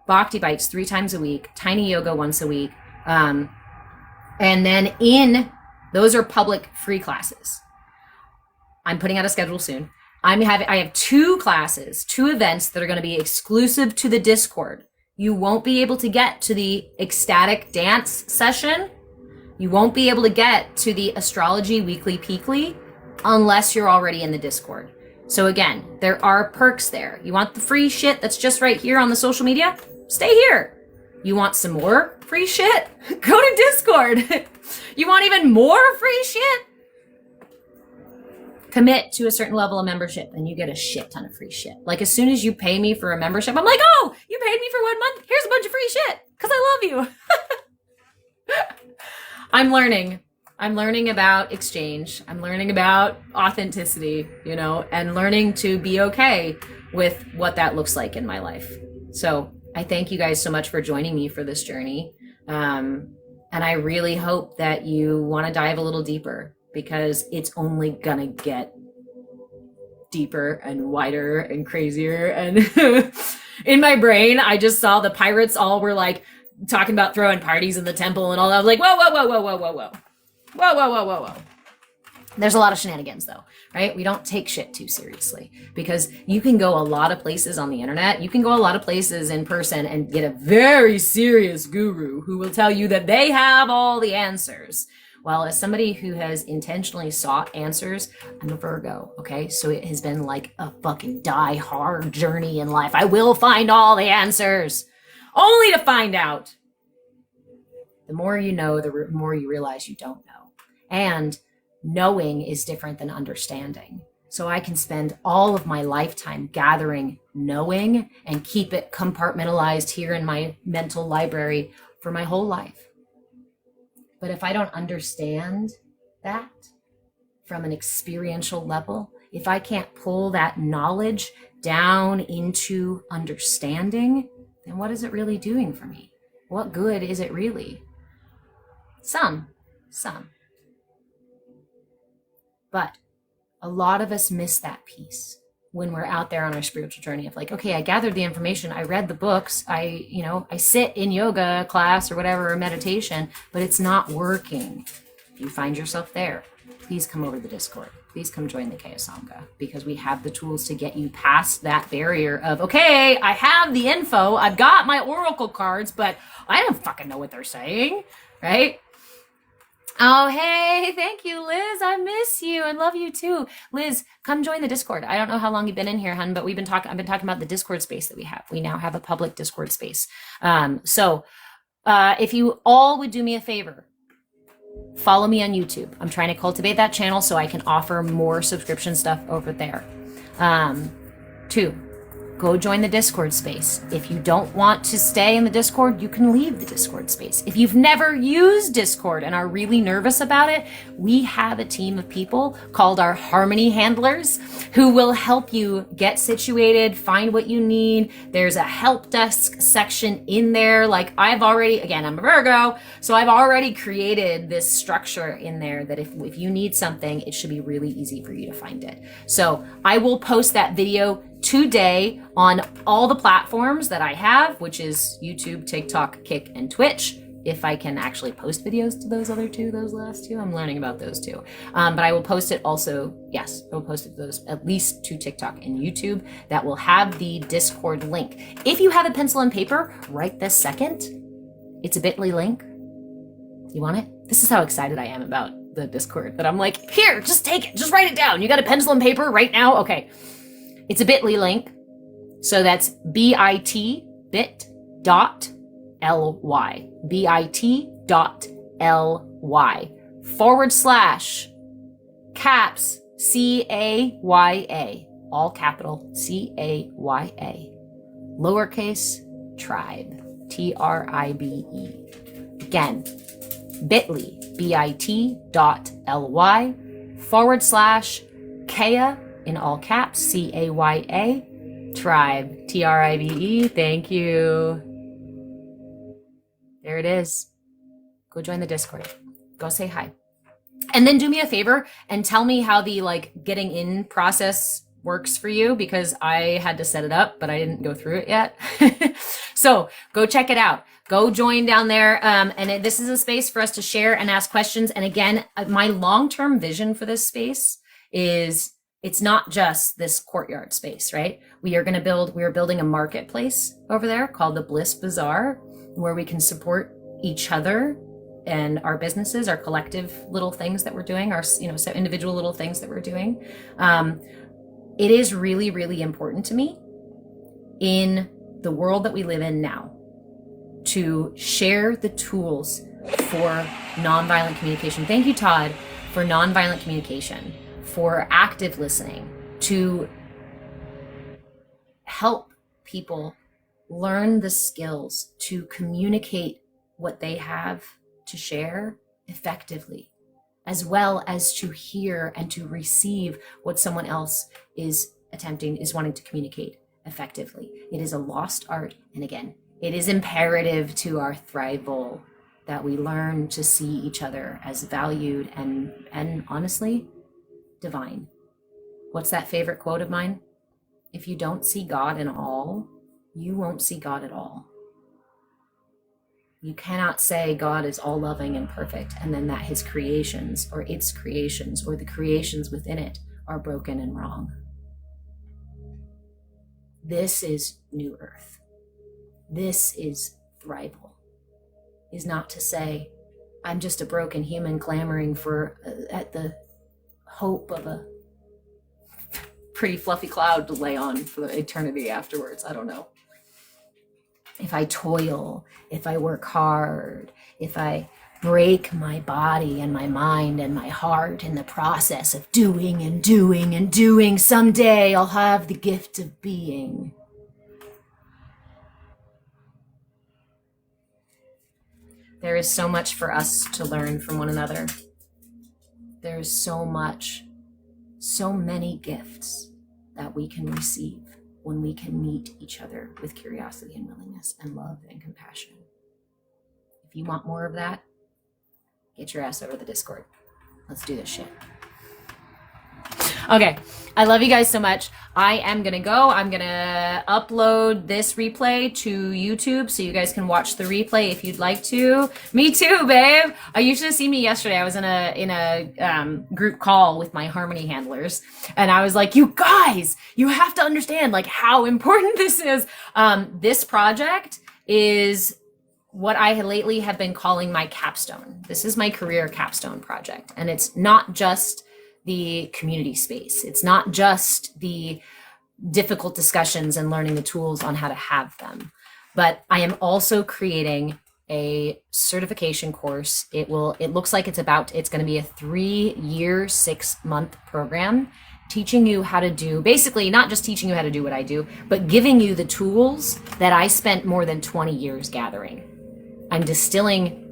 Bhakti Bites 3 times a week, Tiny Yoga once a week, and then those are public free classes. I'm putting out a schedule soon. I have 2 classes, 2 events that are going to be exclusive to the Discord. You won't be able to get to the ecstatic dance session. You won't be able to get to the astrology weekly peekly unless you're already in the Discord. So again, there are perks there. You want the free shit that's just right here on the social media? Stay here. You want some more free shit? Go to Discord. You want even more free shit? Commit to a certain level of membership and you get a shit ton of free shit. Like as soon as you pay me for a membership, I'm like, oh, you paid me for 1 month? Here's a bunch of free shit because I love you. I'm learning about exchange. I'm learning about authenticity, and learning to be okay with what that looks like in my life. So I thank you guys so much for joining me for this journey. And I really hope that you want to dive a little deeper, because it's only gonna get deeper and wider and crazier. And in my brain, I just saw the pirates all were like talking about throwing parties in the temple and all that. I was like, whoa, whoa, whoa, whoa, whoa, whoa, whoa. Whoa, whoa, whoa, whoa, whoa. There's a lot of shenanigans though, right? We don't take shit too seriously because you can go a lot of places on the internet. You can go a lot of places in person and get a very serious guru who will tell you that they have all the answers. Well, as somebody who has intentionally sought answers, I'm a Virgo, okay? So it has been like a fucking die-hard journey in life. I will find all the answers, only to find out. The more you know, the more you realize you don't know. And knowing is different than understanding. So I can spend all of my lifetime gathering knowing and keep it compartmentalized here in my mental library for my whole life. But if I don't understand that from an experiential level, if I can't pull that knowledge down into understanding, then what is it really doing for me? What good is it really? Some. But a lot of us miss that piece when we're out there on our spiritual journey of like, okay, I gathered the information, I read the books, I sit in yoga class or whatever, or meditation, but it's not working. If you find yourself there, please come over to the Discord. Please come join the CAYA, because we have the tools to get you past that barrier of, okay, I have the info, I've got my oracle cards, but I don't fucking know what they're saying, right? Oh, hey, thank you, Liz. I miss you. I love you too. Liz, come join the Discord. I don't know how long you've been in here, hun, but I've been talking about the Discord space that we have. We now have a public Discord space. So if you all would do me a favor, follow me on YouTube. I'm trying to cultivate that channel so I can offer more subscription stuff over there. 2, go join the Discord space. If you don't want to stay in the Discord, you can leave the Discord space. If you've never used Discord and are really nervous about it, we have a team of people called our Harmony Handlers who will help you get situated, find what you need. There's a help desk section in there. Like I'm a Virgo, so I've already created this structure in there that if you need something, it should be really easy for you to find it. So I will post that video today on all the platforms that I have, which is YouTube, TikTok, Kick, and Twitch. If I can actually post videos to those last two, I'm learning about those two. But I will post it also, yes, I will post it to those at least to TikTok and YouTube that will have the Discord link. If you have a pencil and paper right this second, it's a bit.ly link. You want it? This is how excited I am about the Discord that I'm like, here, just take it, just write it down. You got a pencil and paper right now? Okay. It's a bit.ly link. So that's bit.ly, bit.ly/caps CAYA, all capital CAYA, lowercase tribe, TRIBE. Again, bit.ly, bit.ly/CAYA, in all caps, CAYA, tribe, TRIBE. Thank you. There it is. Go join the Discord. Go say hi. And then do me a favor and tell me how the getting in process works for you, because I had to set it up, but I didn't go through it yet. So go check it out. Go join down there. This is a space for us to share and ask questions. And again, my long-term vision for this space is it's not just this courtyard space, right? We are building a marketplace over there called the Bliss Bazaar, where we can support each other and our businesses, our collective little things that we're doing, our so individual little things that we're doing. It is really, really important to me in the world that we live in now to share the tools for nonviolent communication. Thank you, Todd, for nonviolent communication, for active listening, to help people learn the skills to communicate what they have to share effectively, as well as to hear and to receive what someone else is wanting to communicate effectively. It is a lost art. And again, it is imperative to our thrival that we learn to see each other as valued and honestly, divine. What's that favorite quote of mine? If you don't see God in all, you won't see God at all. You cannot say God is all loving and perfect and then that his creations or its creations or the creations within it are broken and wrong. This is New Earth. This is thrival. Is not to say, I'm just a broken human clamoring for at the hope of a pretty fluffy cloud to lay on for the eternity afterwards. I don't know. If I toil, if I work hard, if I break my body and my mind and my heart in the process of doing and doing and doing, someday I'll have the gift of being. There is so much for us to learn from one another. There is so much, so many gifts that we can receive when we can meet each other with curiosity and willingness and love and compassion. If you want more of that, get your ass over to the Discord. Let's do this shit. Okay, I love you guys so much. I am gonna go. I'm gonna upload this replay to YouTube so you guys can watch the replay if you'd like to. Me too, babe. You should have seen me yesterday. I was in a group call with my Harmony handlers, and I was like, "You guys, you have to understand like how important this is." This project is what I lately have been calling my capstone. This is my career capstone project, and it's not just the community space. It's not just the difficult discussions and learning the tools on how to have them, but I am also creating a certification course. It looks like it's going to be a 3-year, 6-month program teaching you how to do, basically not just teaching you how to do what I do, but giving you the tools that I spent more than 20 years gathering. I'm distilling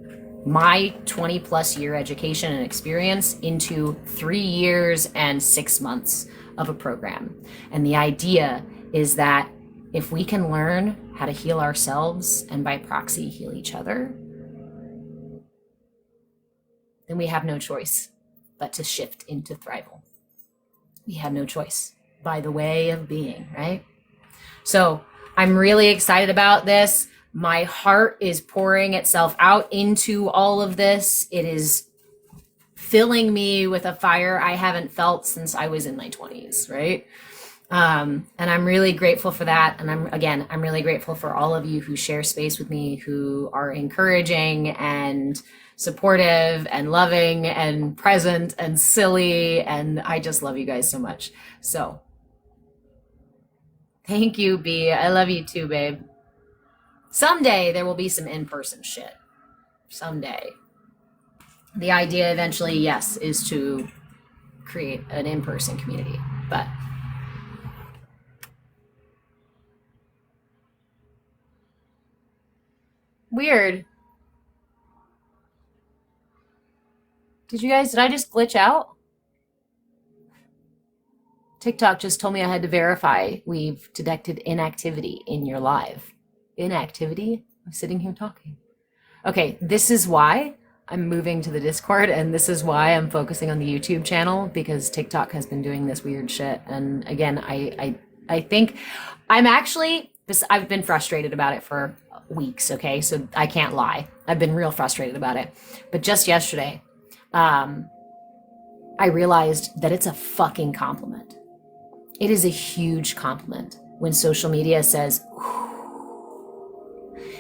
my 20 plus year education and experience into 3 years and 6 months of a program. And the idea is that if we can learn how to heal ourselves and by proxy heal each other, then we have no choice but to shift into thrival. We have no choice by the way of being, right? So I'm really excited about this. My heart is pouring itself out into all of this. It is filling me with a fire I haven't felt since I was in my 20s, right? And I'm really grateful for that. And I'm really grateful for all of you who share space with me, who are encouraging and supportive and loving and present and silly. And I just love you guys so much. So thank you, B. I love you too, babe. Someday there will be some in-person shit. Someday. The idea eventually, yes, is to create an in-person community, but weird. Did I just glitch out? TikTok just told me I had to verify we've detected inactivity in your live. Inactivity? I'm sitting here talking. Okay, this is why I'm moving to the Discord, and this is why I'm focusing on the YouTube channel, because TikTok has been doing this weird shit. And again, I think I've been frustrated about it for weeks, okay? So I can't lie. I've been real frustrated about it. But just yesterday, I realized that it's a fucking compliment. It is a huge compliment when social media says,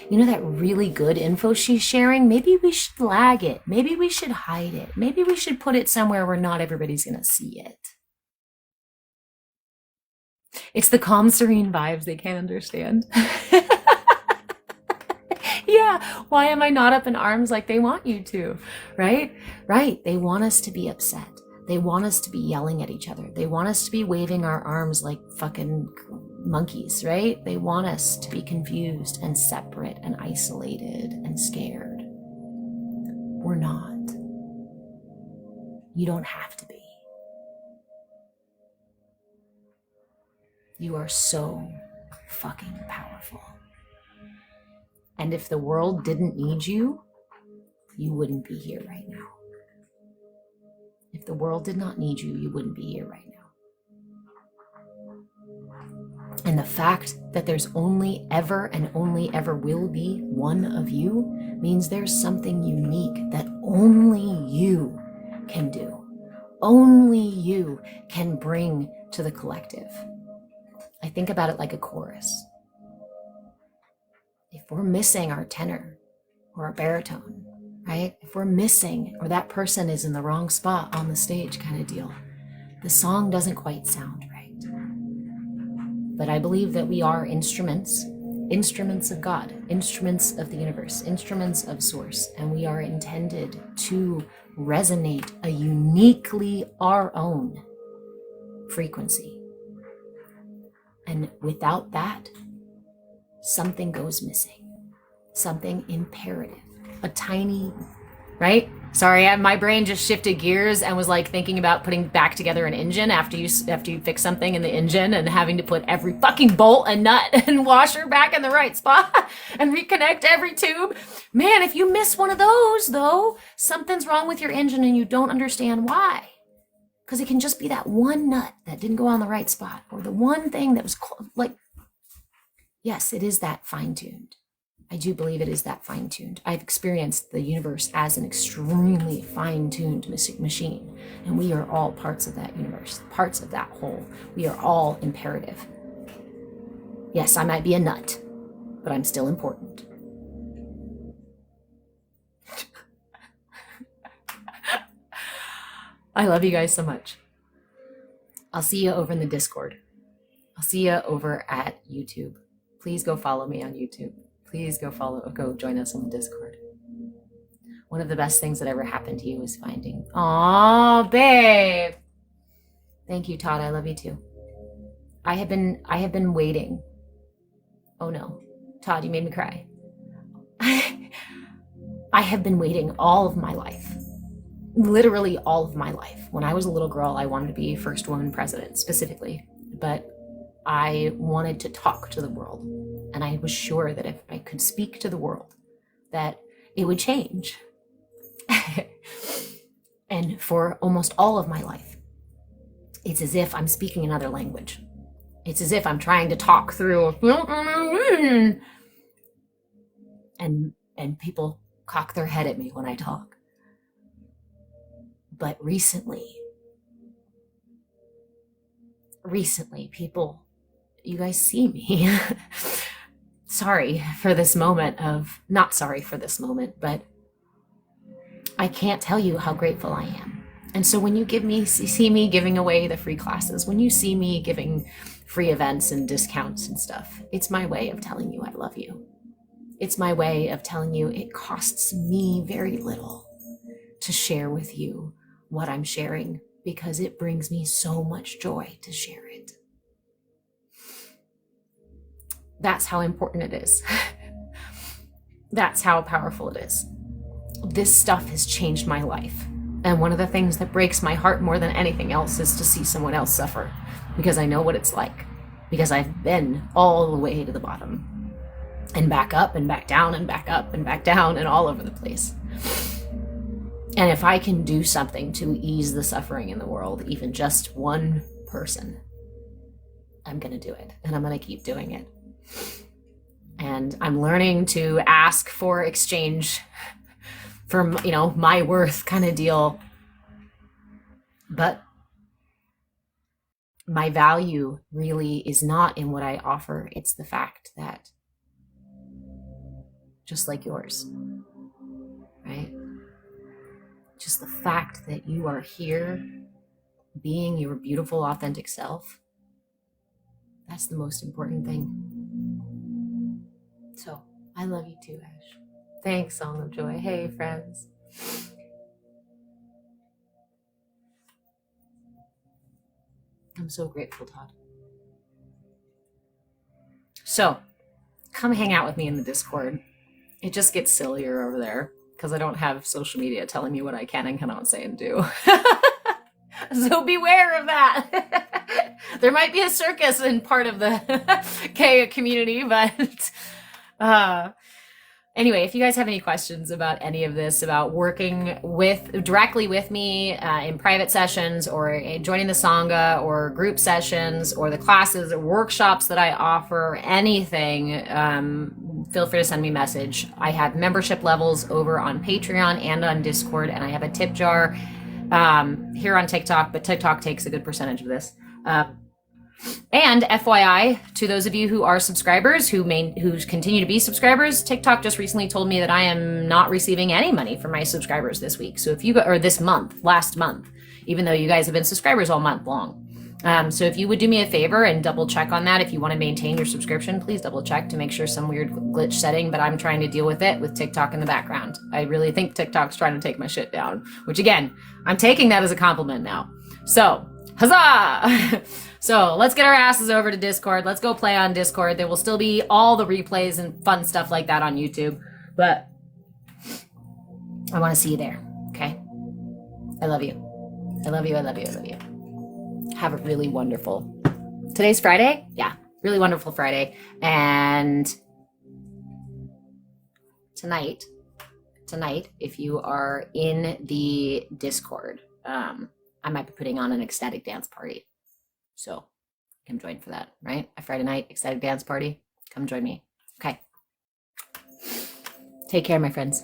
you know that really good info she's sharing? Maybe we should lag it. Maybe we should hide it. Maybe we should put it somewhere where not everybody's going to see it. It's the calm, serene vibes they can't understand. Yeah, why am I not up in arms like they want you to? Right? Right. They want us to be upset. They want us to be yelling at each other. They want us to be waving our arms like fucking monkeys, right? They want us to be confused and separate and isolated and scared. We're not. You don't have to be. You are so fucking powerful. And if the world didn't need you, you wouldn't be here right now. If the world did not need you, you wouldn't be here right now. And the fact that there's only ever and only ever will be one of you means there's something unique that only you can do. Only you can bring to the collective. I think about it like a chorus. If we're missing our tenor or our baritone, right? If we're missing, or that person is in the wrong spot on the stage kind of deal, the song doesn't quite sound right. But I believe that we are instruments of God, instruments of the universe, instruments of source, and we are intended to resonate a uniquely our own frequency. And without that, something goes missing, something imperative, a tiny, right? Sorry, my brain just shifted gears and was like thinking about putting back together an engine after you fix something in the engine and having to put every fucking bolt and nut and washer back in the right spot and reconnect every tube. Man, if you miss one of those though, something's wrong with your engine and you don't understand why. Because it can just be that one nut that didn't go on the right spot, or the one thing that was like, yes, it is that fine-tuned. I do believe it is that fine-tuned. I've experienced the universe as an extremely fine-tuned machine, and we are all parts of that universe, parts of that whole. We are all imperative. Yes, I might be a nut, but I'm still important. I love you guys so much. I'll see you over in the Discord. I'll see you over at YouTube. Please go follow me on YouTube. Please go join us on the Discord. One of the best things that ever happened to you is finding, oh, babe. Thank you, Todd. I love you too. I have been waiting. Oh no, Todd, you made me cry. I have been waiting all of my life, literally all of my life. When I was a little girl, I wanted to be first woman president specifically, but I wanted to talk to the world. And I was sure that if I could speak to the world, that it would change. And for almost all of my life, it's as if I'm speaking another language. It's as if I'm trying to talk through, and people cock their head at me when I talk. But recently, people, you guys see me. Not sorry for this moment, but I can't tell you how grateful I am. And so when you see me giving away the free classes, when you see me giving free events and discounts and stuff, it's my way of telling you I love you. It's my way of telling you it costs me very little to share with you what I'm sharing, because it brings me so much joy to share it. That's how important it is. That's how powerful it is. This stuff has changed my life. And one of the things that breaks my heart more than anything else is to see someone else suffer, because I know what it's like, because I've been all the way to the bottom and back up and back down and back up and back down and all over the place. And if I can do something to ease the suffering in the world, even just one person, I'm going to do it, and I'm going to keep doing it. And I'm learning to ask for exchange for, my worth kind of deal. But my value really is not in what I offer. It's the fact that, just like yours, right? Just the fact that you are here being your beautiful, authentic self. That's the most important thing. So I love you too, Ash. Thanks, Song of Joy. Hey, friends. I'm so grateful, Todd. So come hang out with me in the Discord. It just gets sillier over there because I don't have social media telling me what I can and cannot say and do. So beware of that. There might be a circus in part of the CAYA community, but Anyway, if you guys have any questions about any of this, about working directly with me in private sessions, or joining the Sangha, or group sessions, or the classes or workshops that I offer, anything, feel free to send me a message. I have membership levels over on Patreon and on Discord, and I have a tip jar here on TikTok, but TikTok takes a good percentage of this. And FYI, to those of you who are subscribers, who continue to be subscribers, TikTok just recently told me that I am not receiving any money from my subscribers this week. So if you or this month, last month, even though you guys have been subscribers all month long. So if you would do me a favor and double check on that, if you want to maintain your subscription, please double check to make sure some weird glitch setting, but I'm trying to deal with it with TikTok in the background. I really think TikTok's trying to take my shit down, which again, I'm taking that as a compliment now. So, huzzah! So let's get our asses over to Discord. Let's go play on Discord. There will still be all the replays and fun stuff like that on YouTube, but I want to see you there. Okay. I love you. I love you. I love you. I love you. Have a really wonderful, today's Friday. Yeah. Really wonderful Friday. And tonight, if you are in the Discord, I might be putting on an ecstatic dance party. So come join for that, right? A Friday night ecstatic dance party. Come join me. Okay. Take care, my friends.